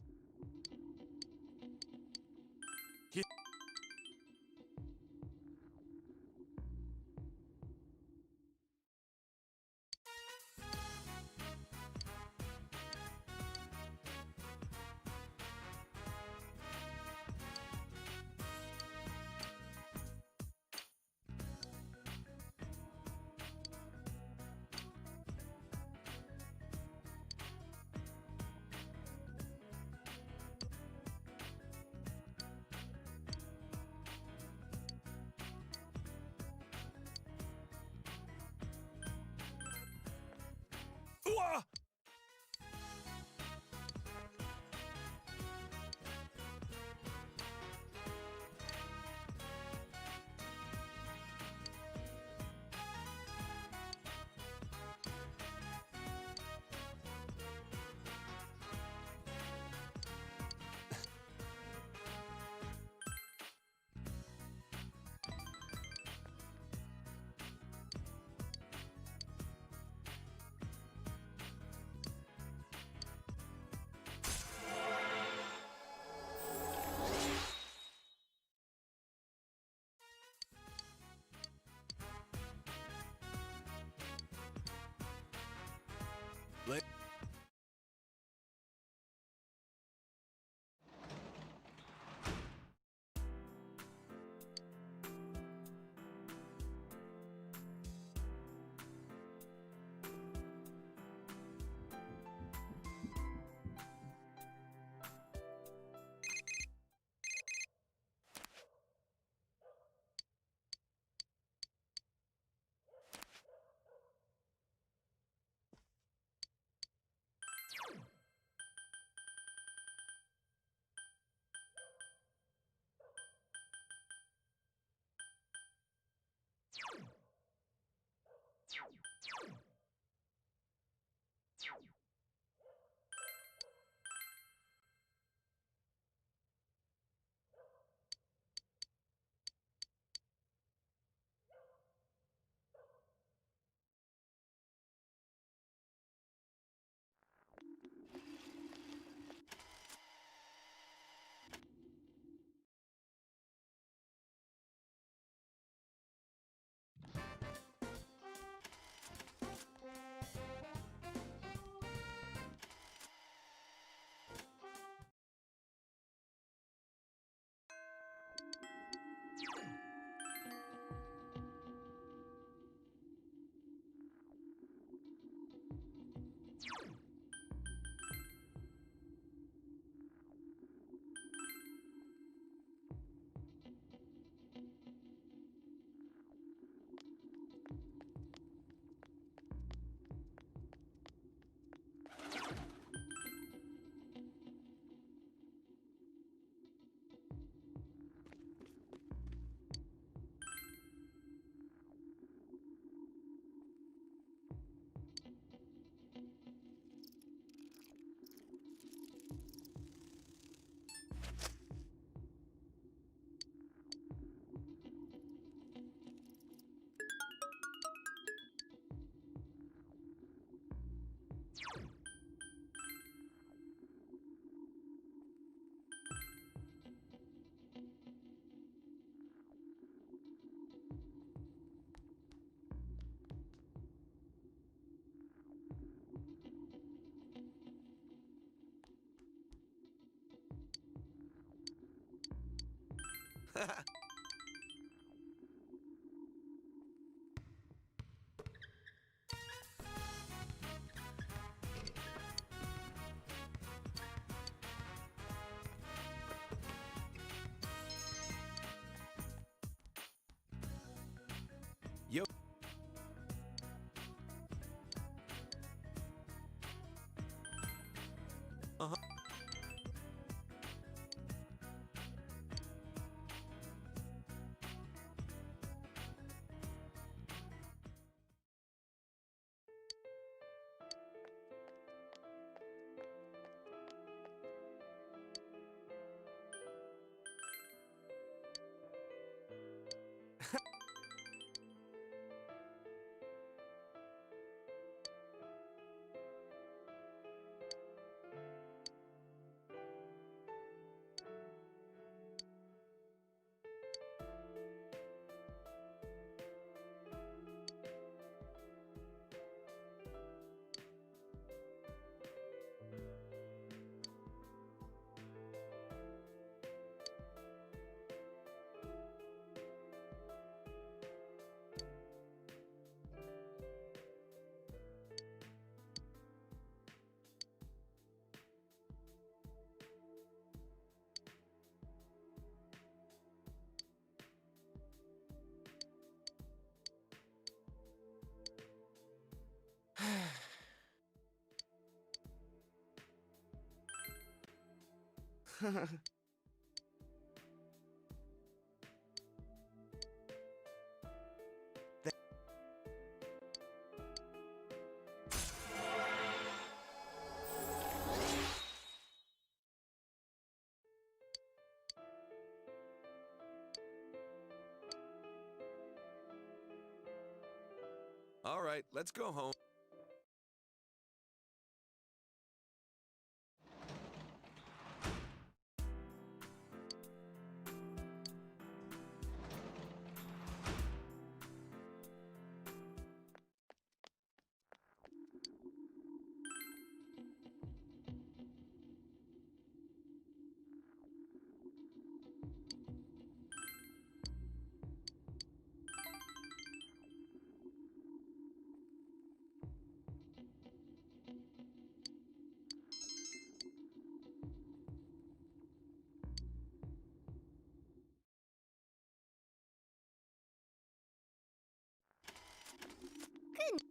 Ooh-ah! Yo. Uh-huh. All right, let's go home. Good.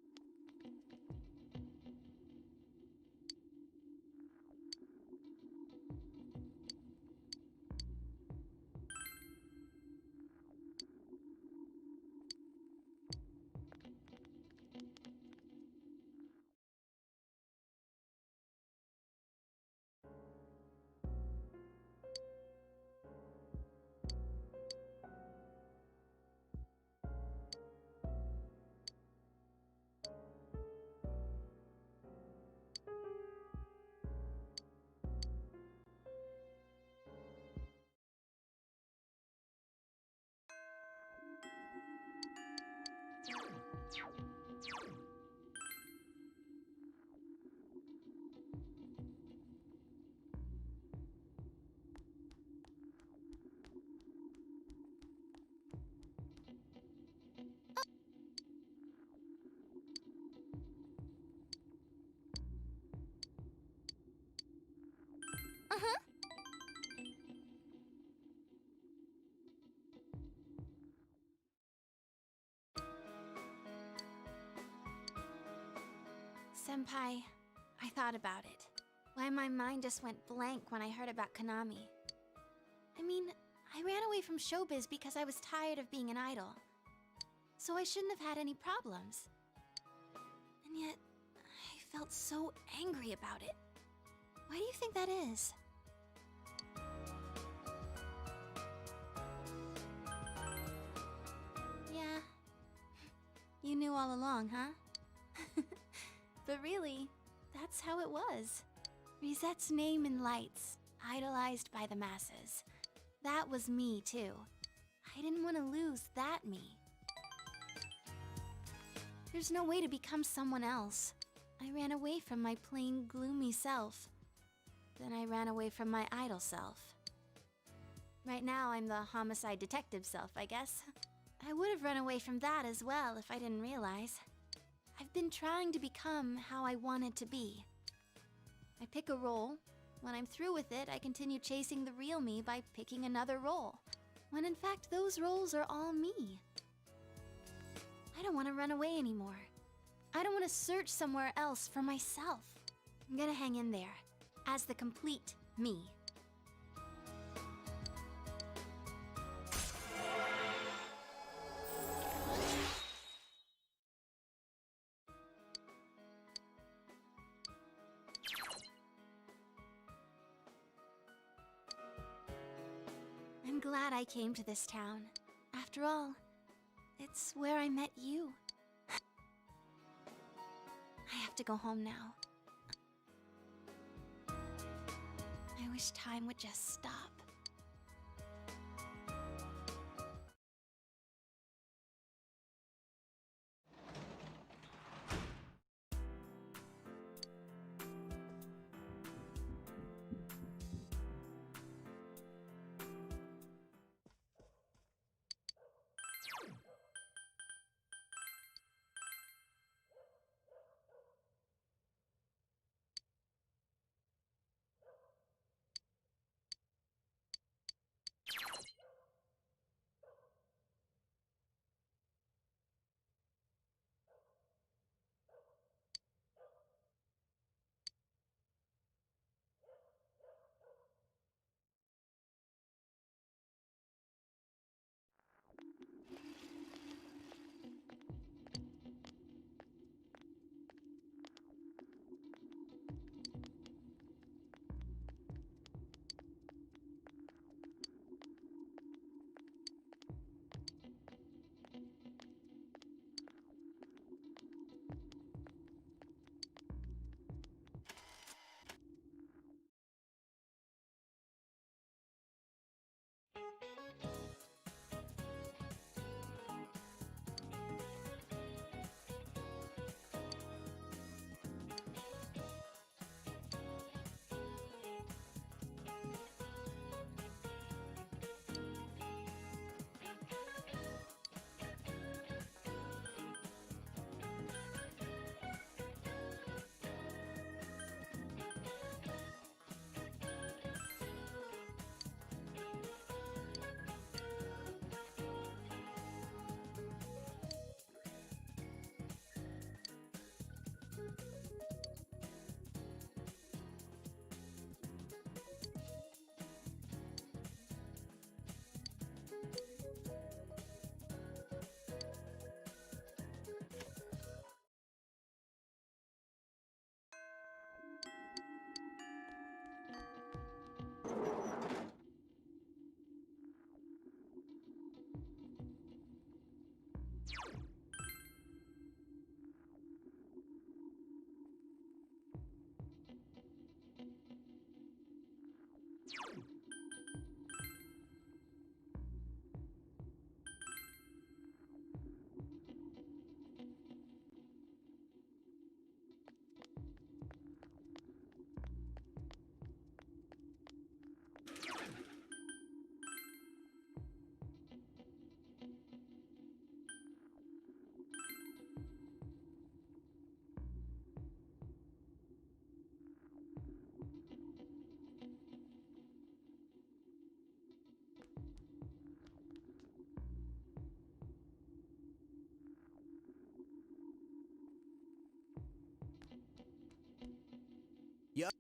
Uh-huh. Senpai, I thought about it. Why my mind just went blank when I heard about Konami. I mean, I ran away from showbiz because I was tired of being an idol. So I shouldn't have had any problems. And yet, I felt so angry about it. Why do you think that is? Yeah. You knew all along, huh? But really, that's how it was. Rizette's name in lights, idolized by the masses. That was me, too. I didn't want to lose that me. There's no way to become someone else. I ran away from my plain, gloomy self. Then I ran away from my idol self. Right now, I'm the homicide detective self, I guess. I would have run away from that as well if I didn't realize. I've been trying to become how I wanted to be. I pick a role. When I'm through with it, I continue chasing the real me by picking another role. When in fact, those roles are all me. I don't want to run away anymore. I don't want to search somewhere else for myself. I'm gonna hang in there, as the complete me. I'm glad I came to this town. After all, it's where I met you. I have to go home now. I wish time would just stop. Yup.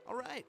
All right,